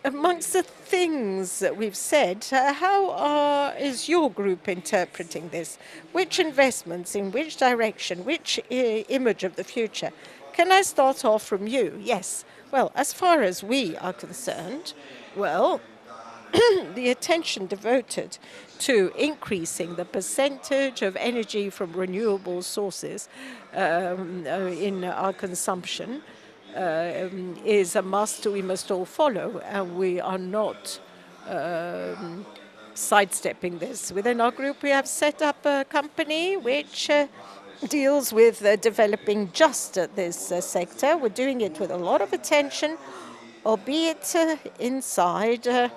amongst the things that we've said, how is your group interpreting this? Which investments, in which direction, which image of the future? Can I start off from you? Yes. Well, as far as we are concerned, well, the attention devoted to increasing the percentage of energy from renewable sources in our consumption is a must we must all follow, and we are not sidestepping this. Within our group, we have set up a company which deals with developing just this sector. We're doing it with a lot of attention, albeit inside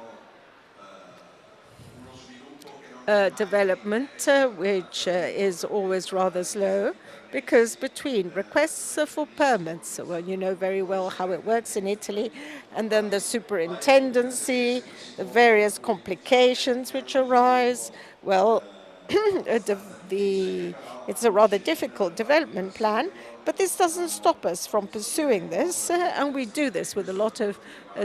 development, which is always rather slow, because between requests for permits, well, you know very well how it works in Italy, and then the superintendency, the various complications which arise, well, it's a rather difficult development plan, but this doesn't stop us from pursuing this, and we do this with a lot of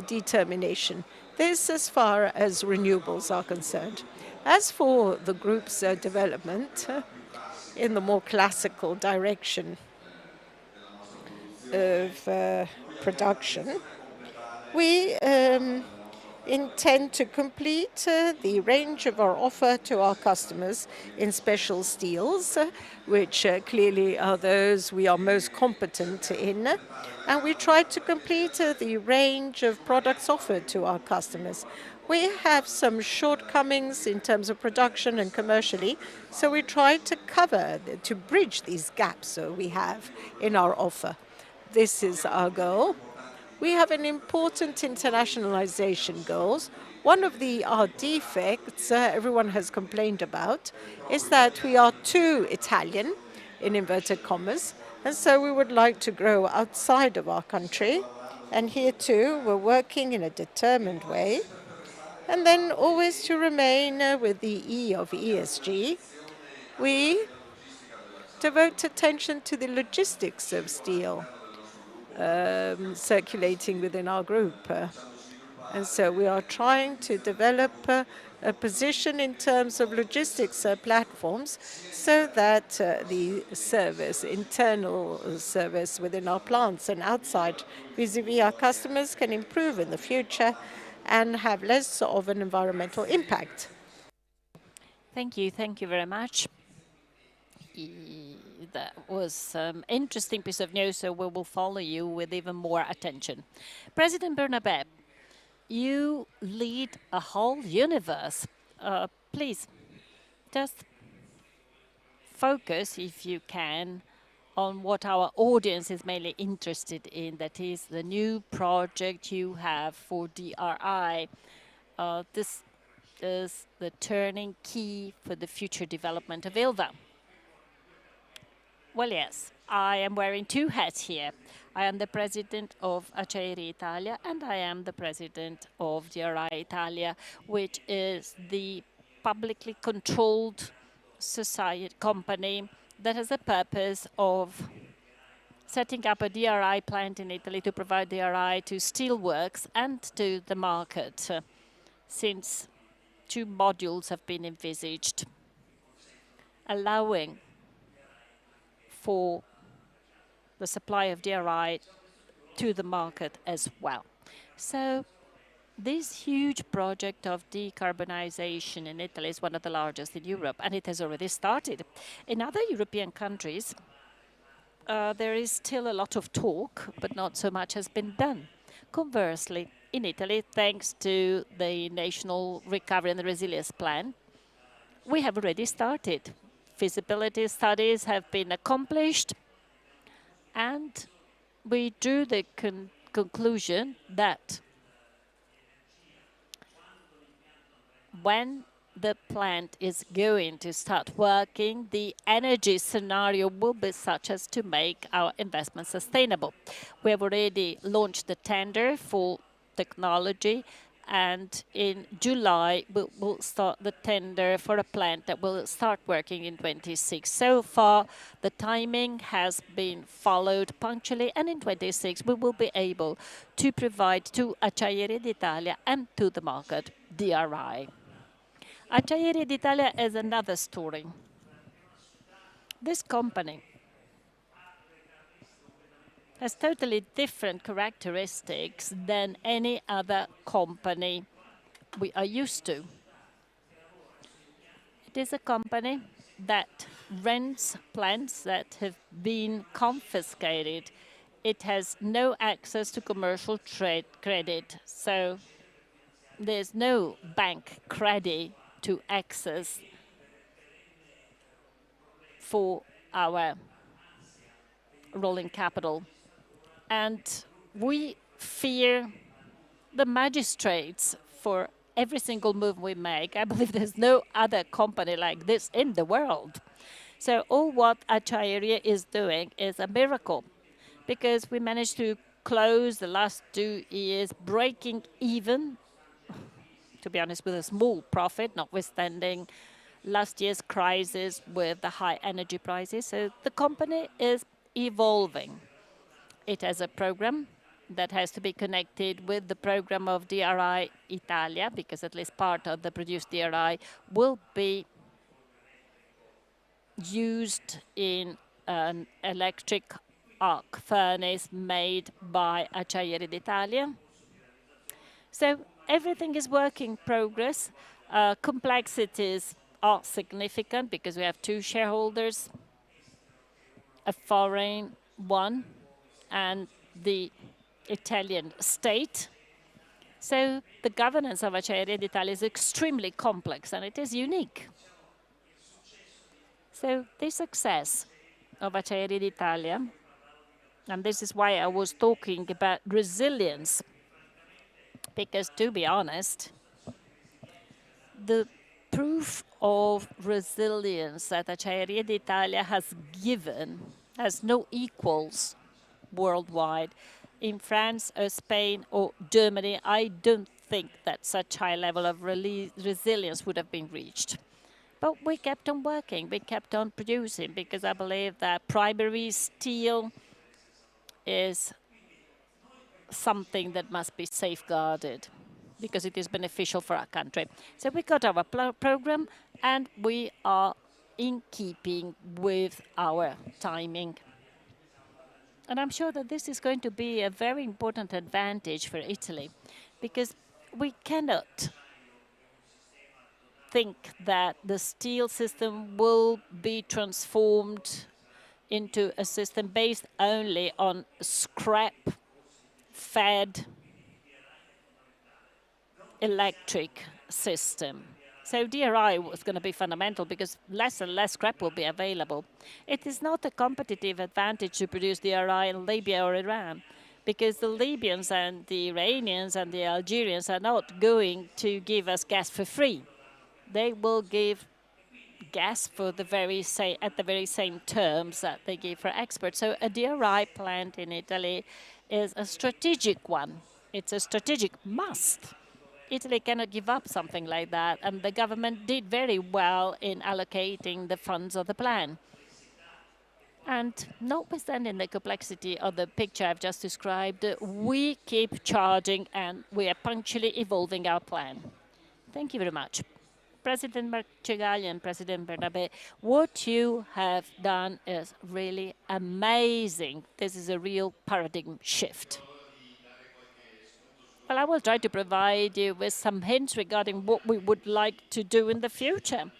determination. This as far as renewables are concerned. As for the group's development in the more classical direction of production, we intend to complete the range of our offer to our customers in special steels, which clearly are those we are most competent in. And we try to complete the range of products offered to our customers. We have some shortcomings in terms of production and commercially, so we try to cover, to bridge these gaps we have in our offer. This is our goal. We have an important internationalization goals. One of our defects everyone has complained about is that we are too Italian, in inverted commas, and so we would like to grow outside of our country. And here too, we're working in a determined way. And then always to remain with the E of ESG, we devote attention to the logistics of steel circulating within our group. And so we are trying to develop a position in terms of logistics platforms so that the service, internal service within our plants and outside vis-a-vis our customers can improve in the future and have less of an environmental impact. Thank you very much. That was an interesting piece of news, so we will follow you with even more attention. President Bernabé, you lead a whole universe. Please, just focus, if you can, on what our audience is mainly interested in, that is the new project you have for DRI. This is the turning key for the future development of Ilva. Well, yes, I am wearing two hats here. I am the president of Acciaierie Italia, and I am the president of DRI Italia, which is the publicly controlled company that has the purpose of setting up a DRI plant in Italy to provide DRI to steelworks and to the market, since two modules have been envisaged, allowing for the supply of DRI to the market as well. So this huge project of decarbonization in Italy is one of the largest in Europe, and it has already started. In other European countries, there is still a lot of talk, but not so much has been done. Conversely, in Italy, thanks to the National Recovery and Resilience Plan, we have already started feasibility studies have been accomplished, and we drew the conclusion that when the plant is going to start working, the energy scenario will be such as to make our investment sustainable. We have already launched the tender for technology, and in July we'll start the tender for a plant that will start working in 26. So far, the timing has been followed punctually, and in 26 we will be able to provide to Acciaierie d'Italia and to the market DRI. Acciaierie d'Italia is another story. This company has totally different characteristics than any other company we are used to. It is a company that rents plants that have been confiscated. It has no access to commercial trade credit, so there's no bank credit to access for our rolling capital. And we fear the magistrates for every single move we make. I believe there's no other company like this in the world. So all what Acciaierie is doing is a miracle, because we managed to close the last 2 years breaking even, to be honest, with a small profit, notwithstanding last year's crisis with the high energy prices. So the company is evolving. It has a program that has to be connected with the program of DRI Italia, because at least part of the produced DRI will be used in an electric arc furnace made by Acciaierie d'Italia. So everything is work in progress. Complexities are significant because we have 2 shareholders, a foreign one and the Italian state. So the governance of Acciaierie d'Italia is extremely complex, and it is unique. So the success of Acciaierie d'Italia, and this is why I was talking about resilience, because to be honest, the proof of resilience that Acciaierie d'Italia has given has no equals worldwide. In France or Spain or Germany, I don't think that such high level of resilience would have been reached. But we kept on working, we kept on producing, because I believe that primary steel is something that must be safeguarded, because it is beneficial for our country. So we got our program, and we are in keeping with our timing. And I'm sure that this is going to be a very important advantage for Italy, because we cannot think that the steel system will be transformed into a system based only on scrap-fed electric system. So DRI was going to be fundamental, because less and less scrap will be available. It is not a competitive advantage to produce DRI in Libya or Iran, because the Libyans and the Iranians and the Algerians are not going to give us gas for free. They will give gas for the at the very same terms that they give for exports. So a DRI plant in Italy is a strategic one. It's a strategic must. Italy cannot give up something like that, and the government did very well in allocating the funds of the plan. And notwithstanding the complexity of the picture I've just described, we keep charging, and we are punctually evolving our plan. Thank you very much. President Marcegaglia and President Bernabé, what you have done is really amazing. This is a real paradigm shift. Well, I will try to provide you with some hints regarding what we would like to do in the future.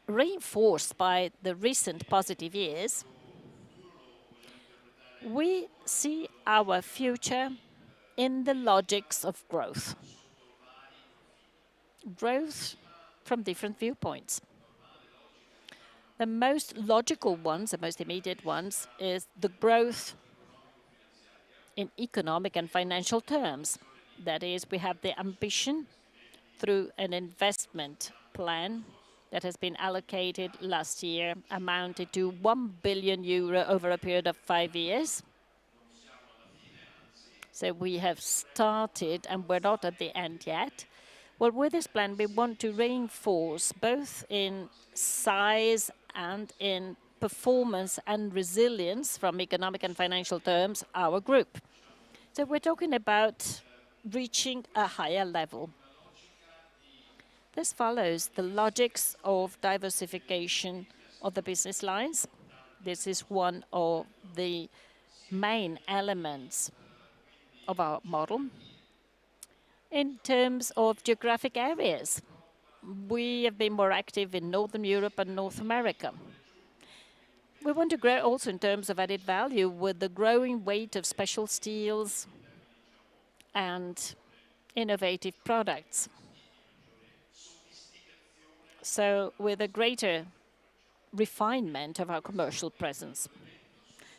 Reinforced by the recent positive years, we see our future in the logics of growth. Growth from different viewpoints. The most logical ones, the most immediate ones, is the growth in economic and financial terms. That is, we have the ambition through an investment plan that has been allocated last year, amounted to €1 billion over a period of 5 years. So we have started, and we're not at the end yet. Well, with this plan, we want to reinforce both in size and in performance and resilience from economic and financial terms, our group. So we're talking about reaching a higher level. This follows the logics of diversification of the business lines. This is one of the main elements of our model. In terms of geographic areas, we have been more active in Northern Europe and North America. We want to grow also in terms of added value with the growing weight of special steels and innovative products. So with a greater refinement of our commercial presence.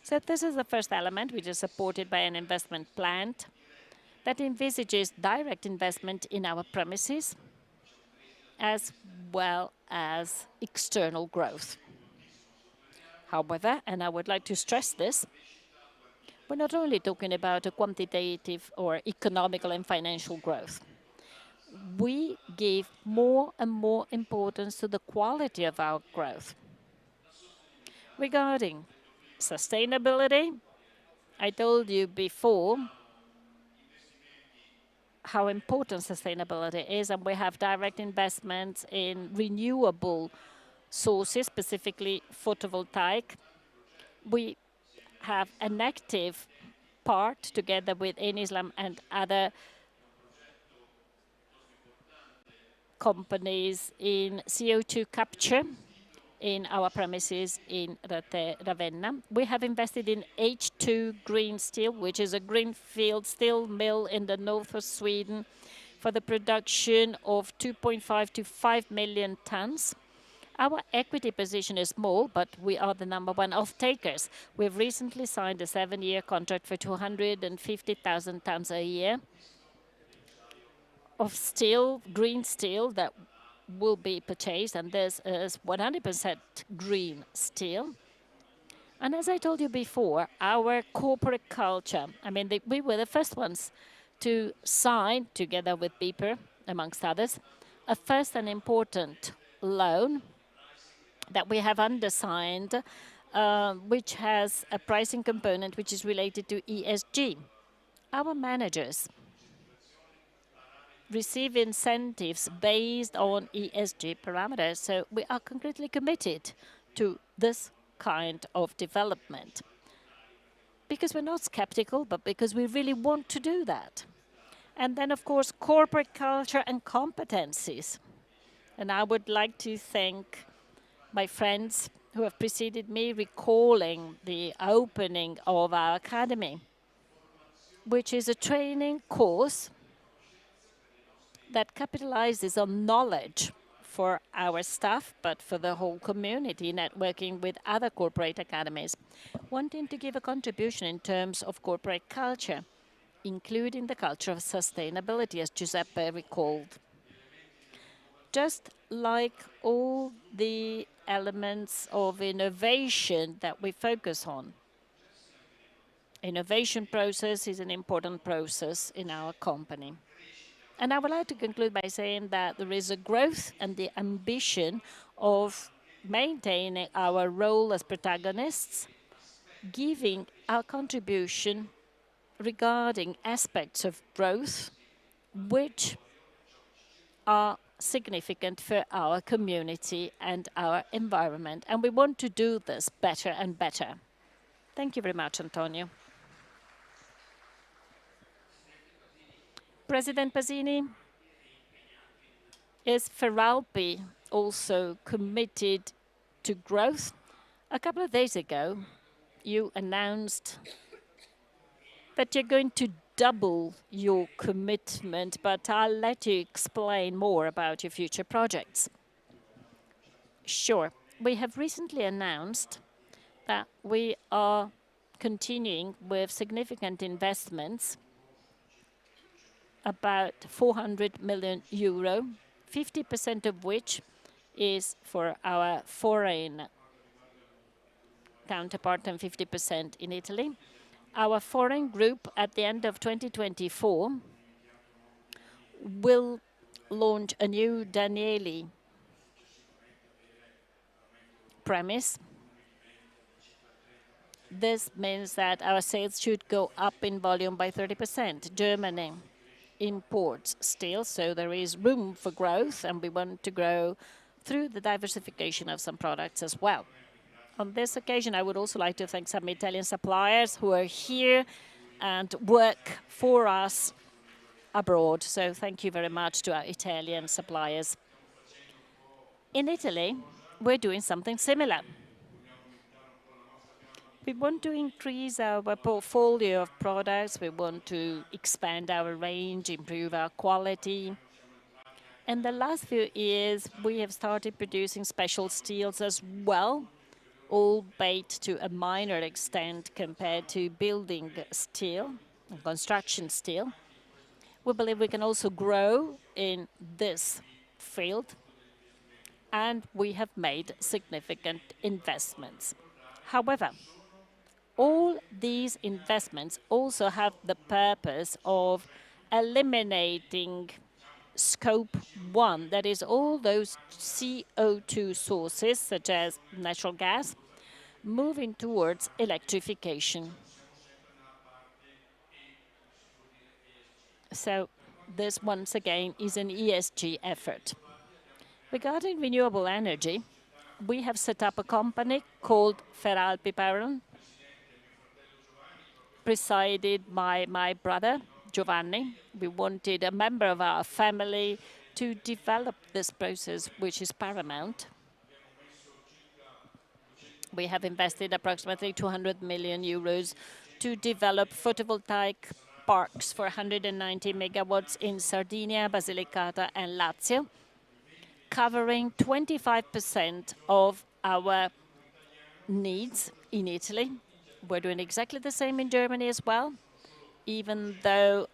So this is the first element, which is supported by an investment plan that envisages direct investment in our premises, as well as external growth. However, and I would like to stress this, we're not only talking about a quantitative or economical and financial growth. We give more and more importance to the quality of our growth. Regarding sustainability, I told you before how important sustainability is, and we have direct investments in renewable sources, specifically photovoltaic. We have an active part together with Enislam and other companies in CO2 capture in our premises in Ravenna. We have invested in H2 Green Steel, which is a greenfield steel mill in the north of Sweden for the production of 2.5 to 5 million tons. Our equity position is small, but we are the #1 off-takers. We've recently signed a 7-year contract for 250,000 tons a year of steel, green steel, that will be purchased, and this is 100% green steel. And as I told you before, our corporate culture, I mean, we were the first ones to sign, together with BPER, amongst others, a first and important loan that we have undersigned, which has a pricing component which is related to ESG. Our managers receive incentives based on ESG parameters, so we are concretely committed to this kind of development. Because we're not skeptical, but because we really want to do that. And then, of course, corporate culture and competencies. And I would like to thank my friends who have preceded me, recalling the opening of our academy, which is a training course that capitalizes on knowledge for our staff, but for the whole community, networking with other corporate academies, wanting to give a contribution in terms of corporate culture, including the culture of sustainability, as Giuseppe recalled. Just like all the elements of innovation that we focus on. Innovation process is an important process in our company. And I would like to conclude by saying that there is a growth and the ambition of maintaining our role as protagonists, giving our contribution regarding aspects of growth which are significant for our community and our environment. And we want to do this better and better. Thank you very much, Antonio. President Pasini, is Feralpi also committed to growth? A couple of days ago, you announced that you're going to double your commitment, but I'll let you explain more about your future projects. Sure. we have recently announced that we are continuing with significant investments, about 400 million euro, 50% of which is for our foreign counterpart and 50% in Italy. Our foreign group at the end of 2024 will launch a new Danieli premise. This means that our sales should go up in volume by 30%. Germany imports steel, so there is room for growth, and we want to grow through the diversification of some products as well. On this occasion, I would also like to thank some Italian suppliers who are here and work for us abroad. So thank you very much to our Italian suppliers. In Italy, we're doing something similar. We want to increase our portfolio of products. We want to expand our range, improve our quality. In the last few years, we have started producing special steels as well, albeit to a minor extent compared to building steel and construction steel. We believe we can also grow in this field, and we have made significant investments. However, all these investments also have the purpose of eliminating scope 1, that is all those CO2 sources, such as natural gas, moving towards electrification. So this, once again, is an ESG effort. Regarding renewable energy, we have set up a company called Feralpi Parallel, presided by my brother, Giovanni. We wanted a member of our family to develop this process, which is paramount. We have invested approximately 200 million euros to develop photovoltaic parks for 190 megawatts in Sardinia, Basilicata, and Lazio, covering 25% of our needs in Italy. We're doing exactly the same in Germany as well, even though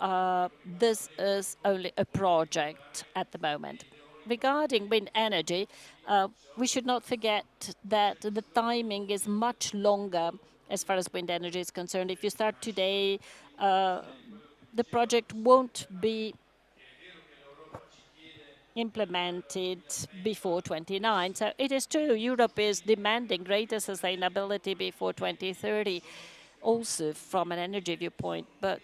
this is only a project at the moment. Regarding wind energy, we should not forget that the timing is much longer as far as wind energy is concerned. If you start today, the project won't be implemented before 29. So it is true, Europe is demanding greater sustainability before 2030, also from an energy viewpoint. But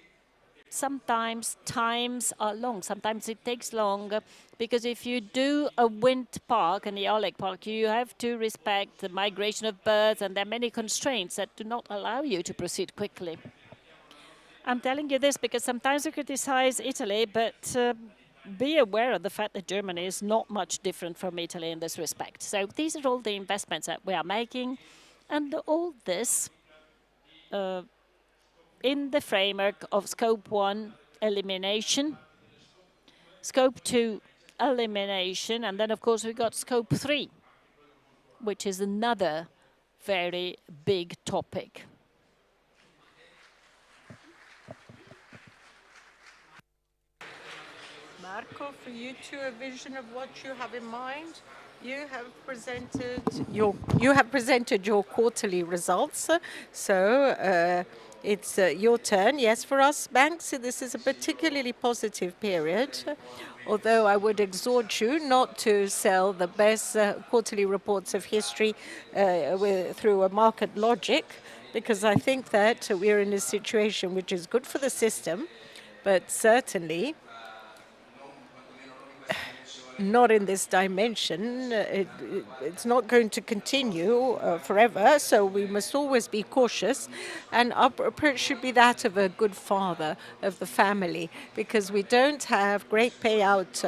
sometimes times are long. Sometimes it takes longer, because if you do a wind park, an eolic park, you have to respect the migration of birds, and there are many constraints that do not allow you to proceed quickly. I'm telling you this because sometimes we criticize Italy, but be aware of the fact that Germany is not much different from Italy in this respect. So these are all the investments that we are making, and all this in the framework of Scope 1 elimination, Scope 2 elimination, and then of course we got Scope 3, which is another very big topic. Marco, for you too, a vision of what you have in mind. You have presented your quarterly results, so it's your turn. Yes, for us banks, this is a particularly positive period. Although I would exhort you not to sell the best quarterly reports of history through a market logic, because I think that we're in a situation which is good for the system, but certainly not in this dimension. It's not going to continue forever, so we must always be cautious. And our approach should be that of a good father of the family, because we don't have great payout,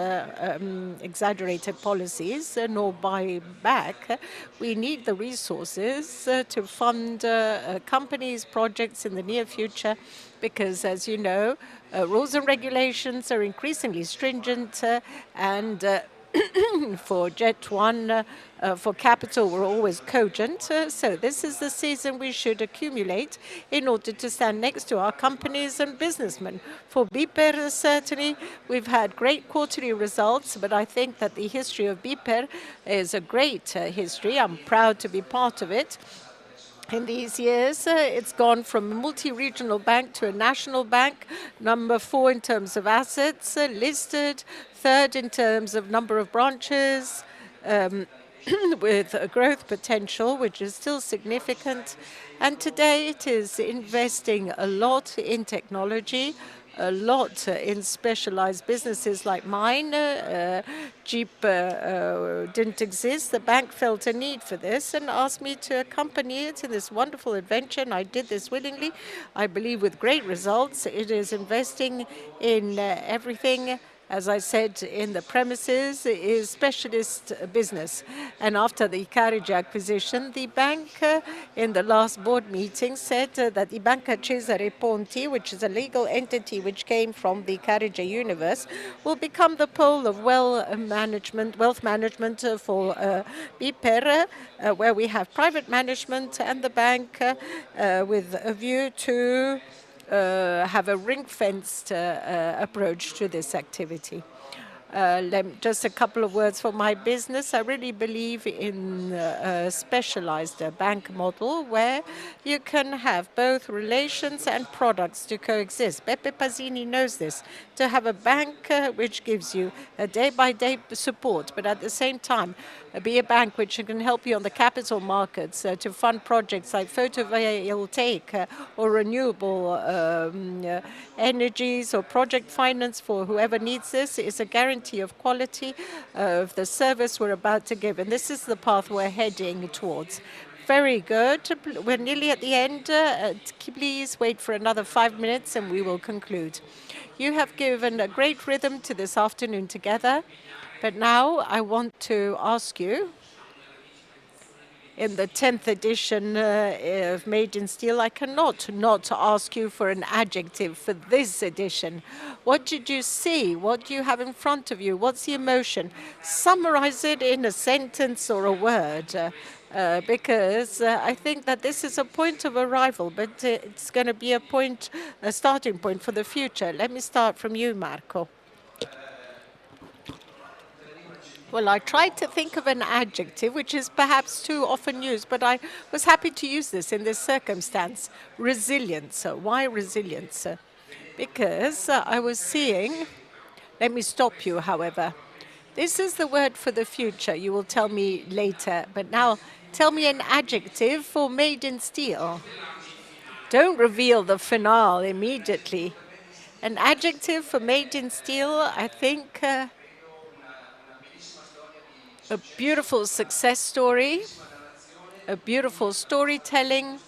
exaggerated policies, nor buy back. We need the resources to fund companies, projects in the near future, because, as you know, rules and regulations are increasingly stringent, and for Jet 1, for capital, we're always cogent. So this is the season we should accumulate in order to stand next to our companies and businessmen. For BPER, certainly, we've had great quarterly results, but I think that the history of BPER is a great history. I'm proud to be part of it. In these years, it's gone from a multi-regional bank to a national bank, number 4 in terms of assets, listed, 3rd in terms of number of branches, with a growth potential, which is still significant. And today it is investing a lot in technology, a lot in specialized businesses like mine. Jeep didn't exist. The bank felt a need for this and asked me to accompany it in this wonderful adventure, and I did this willingly. I believe with great results. It is investing in everything. As I said, in the premises is specialist business. And after the Carige acquisition, the bank in the last board meeting said that the Banca Cesare Ponti, which is a legal entity which came from the Carige universe, will become the pole of wealth management for BPER, where we have private management and the bank with a view to have a ring-fenced approach to this activity. Just a couple of words for my business. I really believe in a specialized bank model where you can have both relations and products to coexist. Beppe Pasini knows this. To have a bank which gives you a day-by-day support, but at the same time, be a bank which can help you on the capital markets to fund projects like photovoltaic or renewable energies or project finance for whoever needs this is a guarantee of quality of the service we're about to give. And this is the path we're heading towards. Very good. We're nearly at the end. Please wait for another 5 minutes and we will conclude. You have given a great rhythm to this afternoon together. But now I want to ask you, in the 10th edition of Made in Steel, I cannot not ask you for an adjective for this edition. What did you see? What do you have in front of you? What's the emotion? Summarize it in a sentence or a word. Because I think that this is a point of arrival, but it's going to be a starting point for the future. Let me start from you, Marco. Well, I tried to think of an adjective, which is perhaps too often used, but I was happy to use this in this circumstance. Resilience. Why resilience? Because I was seeing, let me stop you, however. This is the word for the future. You will tell me later, but now tell me an adjective for Made in Steel. Don't reveal the finale immediately. An adjective for Made in Steel, I think, a beautiful success story, a beautiful storytelling,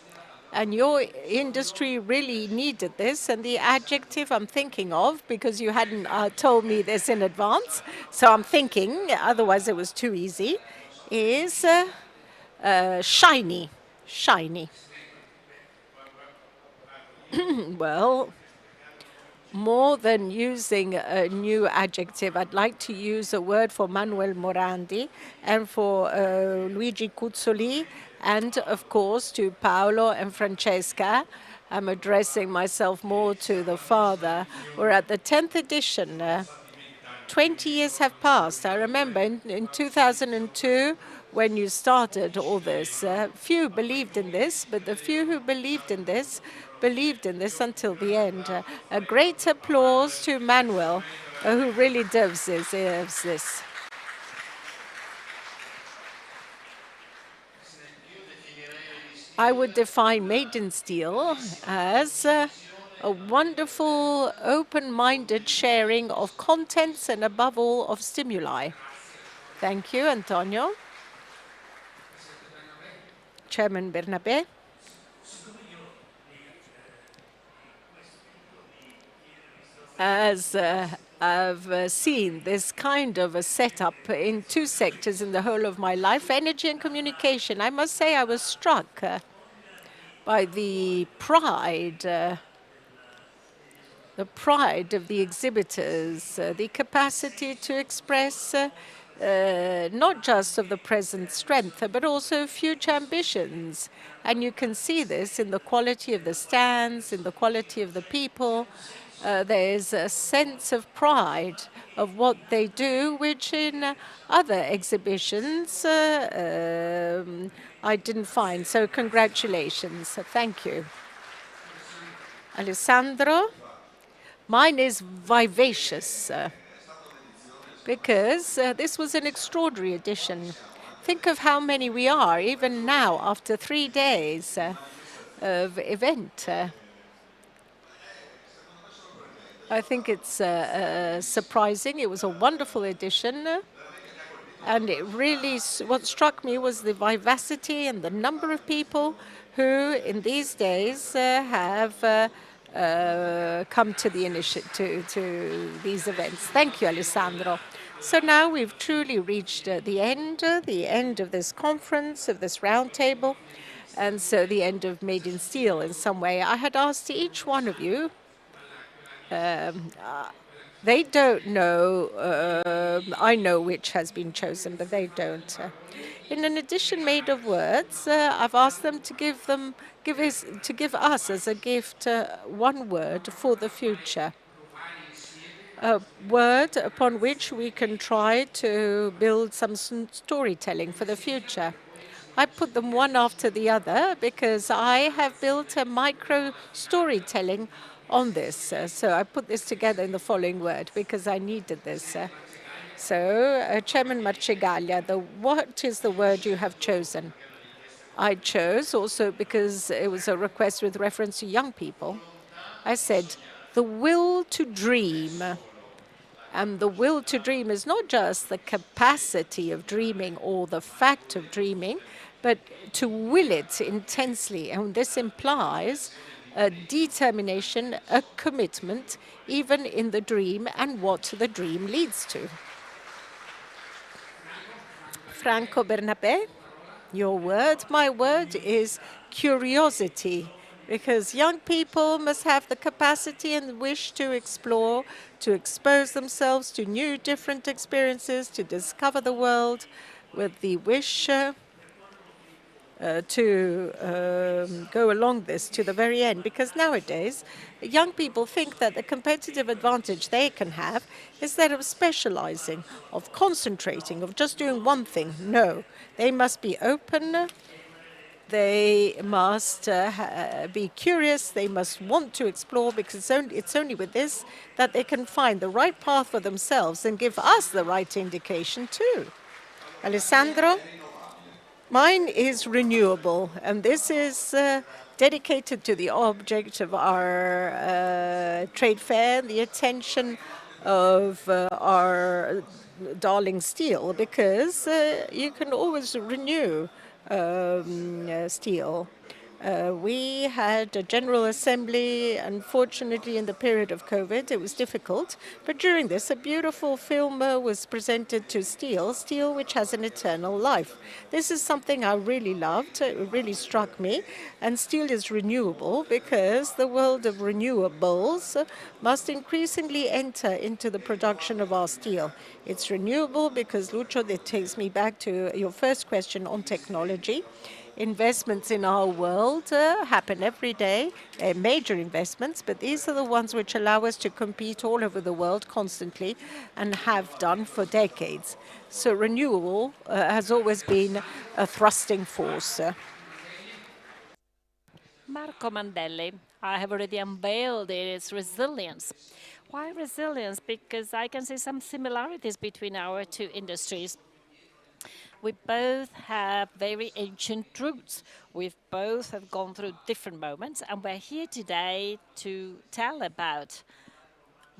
and your industry really needed this. And the adjective I'm thinking of, because you hadn't told me this in advance, so I'm thinking, otherwise it was too easy, is shiny. Shiny. Well, more than using a new adjective, I'd like to use a word for Manuel Morandi and for Luigi Cuzzoli, and of course to Paolo and Francesca. I'm addressing myself more to the father. We're at the 10th edition. 20 years have passed. I remember in 2002, when you started all this, few believed in this, but the few who believed in this until the end. A great applause to Manuel, who really deserves this. I would define Made in Steel as a wonderful, open-minded sharing of contents and, above all, of stimuli. Thank you, Antonio. Chairman Bernabé. As I've seen this kind of a setup in two sectors in the whole of my life, energy and communication, I must say I was struck by the pride of the exhibitors, the capacity to express not just of the present strength, but also future ambitions. And you can see this in the quality of the stands, in the quality of the people. There's a sense of pride of what they do, which in other exhibitions I didn't find. So congratulations. Thank you. Alessandro? Mine is vivacious. Because this was an extraordinary edition. Think of how many we are, even now, after 3 days of event. I think it's surprising. It was a wonderful edition. And it really, what struck me was the vivacity and the number of people who, in these days, have come to these events. Thank you, Alessandro. So now we've truly reached the end of this conference, of this roundtable, and so the end of Made in Steel in some way. I had asked each one of you, they don't know, I know which has been chosen, but they don't. In an edition made of words, I've asked them to give us as a gift one word for the future. A word upon which we can try to build some storytelling for the future. I put them one after the other because I have built a micro storytelling on this. So I put this together in the following word because I needed this. Chairman Marcegaglia, what is the word you have chosen? I chose also because it was a request with reference to young people. I said, the will to dream. And the will to dream is not just the capacity of dreaming or the fact of dreaming, but to will it intensely. And this implies a determination, a commitment, even in the dream and what the dream leads to. Franco Bernabé, your word. My word is curiosity, because young people must have the capacity and wish to explore, to expose themselves to new, different experiences, to discover the world with the wish to go along this to the very end. Because nowadays, young people think that the competitive advantage they can have is that of specializing, of concentrating, of just doing one thing. No, they must be open. They must be curious. They must want to explore, because it's only with this that they can find the right path for themselves and give us the right indication too. Alessandro? Mine is renewable, and this is dedicated to the object of our trade fair, the attention of our darling steel, because you can always renew steel. We had a General Assembly, unfortunately, in the period of COVID. It was difficult. But during this, a beautiful film was presented to steel which has an eternal life. This is something I really loved. It really struck me. And steel is renewable because the world of renewables must increasingly enter into the production of our steel. It's renewable because, Lucio, that takes me back to your first question on technology. Investments in our world happen every day. They're major investments, but these are the ones which allow us to compete all over the world constantly and have done for decades. So renewable has always been a thrusting force. Marco Mandelli, I have already unveiled its resilience. Why resilience? Because I can see some similarities between our two industries. We both have very ancient roots. We've both have gone through different moments, and we're here today to tell about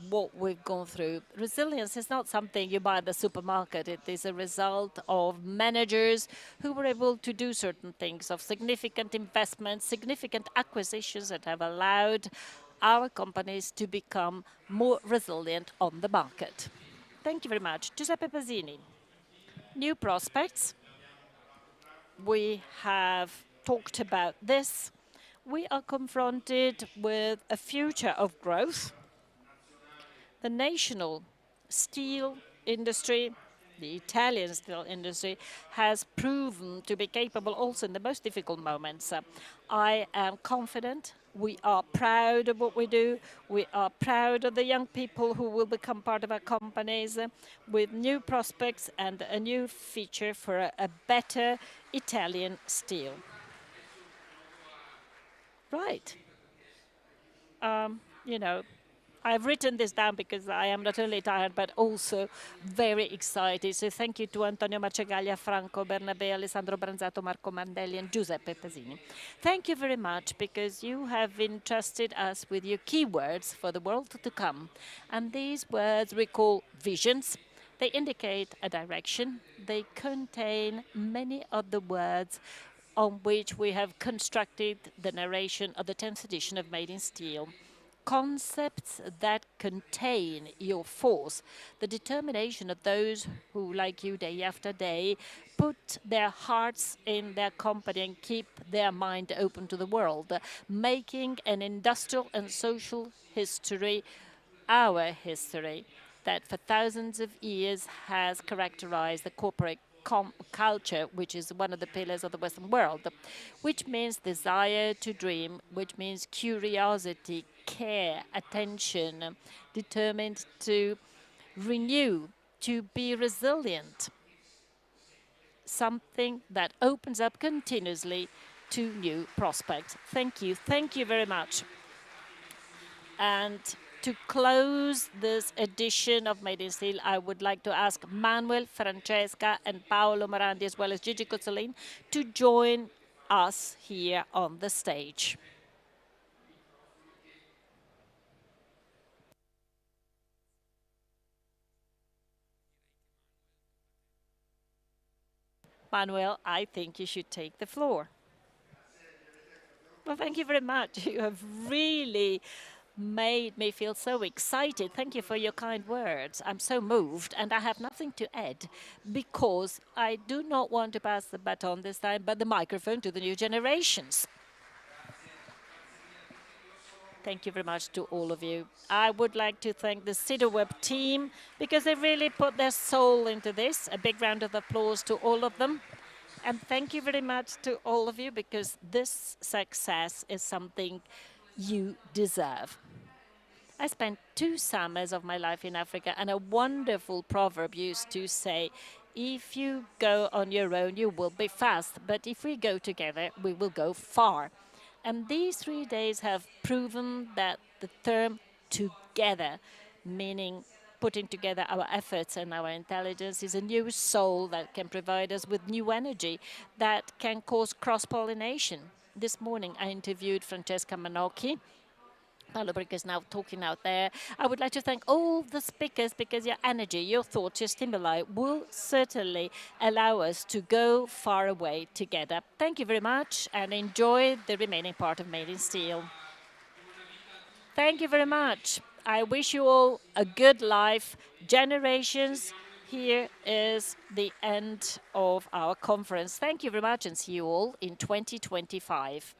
what we've gone through. Resilience is not something you buy at the supermarket. It is a result of managers who were able to do certain things, of significant investments, significant acquisitions that have allowed our companies to become more resilient on the market. Thank you very much. Giuseppe Pasini. New prospects. We have talked about this. We are confronted with a future of growth. The national steel industry the Italian steel industry has proven to be capable also in the most difficult moments. I am confident. We are proud of what we do. We are proud of the young people who will become part of our companies with new prospects and a new future for a better Italian steel. Right. You know, I've written this down because I am not only tired but also very excited. So thank you to Antonio Marcegaglia, Franco Bernabé, Alessandro Branzato, Marco Mandelli and Giuseppe Pasini. Thank you very much because you have entrusted us with your keywords for the world to come. And these words we call visions. They indicate a direction. They contain many of the words on which we have constructed the narration of the 10th edition of Made in Steel. Concepts that contain your force, the determination of those who, like you, day after day, put their hearts in their company and keep their mind open to the world, making an industrial and social history our history that for thousands of years has characterized the corporate culture, which is one of the pillars of the Western world, which means desire to dream, which means curiosity, care, attention, determined to renew, to be resilient, something that opens up continuously to new prospects. Thank you. Thank you very much. And to close this edition of Made in Steel, I would like to ask Manuel, Francesca, and Paolo Morandi, as well as Gigi Cozzolin, to join us here on the stage. Manuel, I think you should take the floor. Well, thank you very much. You have really made me feel so excited. Thank you for your kind words. I'm so moved, and I have nothing to add because I do not want to pass the baton this time, but the microphone to the new generations. Thank you very much to all of you. I would like to thank the CIDOWeb team because they really put their soul into this. A big round of applause to all of them. And thank you very much to all of you because this success is something you deserve. I spent 2 summers of my life in Africa, and a wonderful proverb used to say, if you go on your own, you will be fast, but if we go together, we will go far. And these 3 days have proven that the term together, meaning putting together our efforts and our intelligence, is a new soul that can provide us with new energy that can cause cross-pollination. This morning I interviewed Francesca Manocchi. Paolo Brica is now talking out there. I would like to thank all the speakers because your energy, your thoughts, your stimuli will certainly allow us to go far away together. Thank you very much and enjoy the remaining part of Made in Steel. Thank you very much. I wish you all a good life. Generations, here is the end of our conference. Thank you very much and see you all in 2025.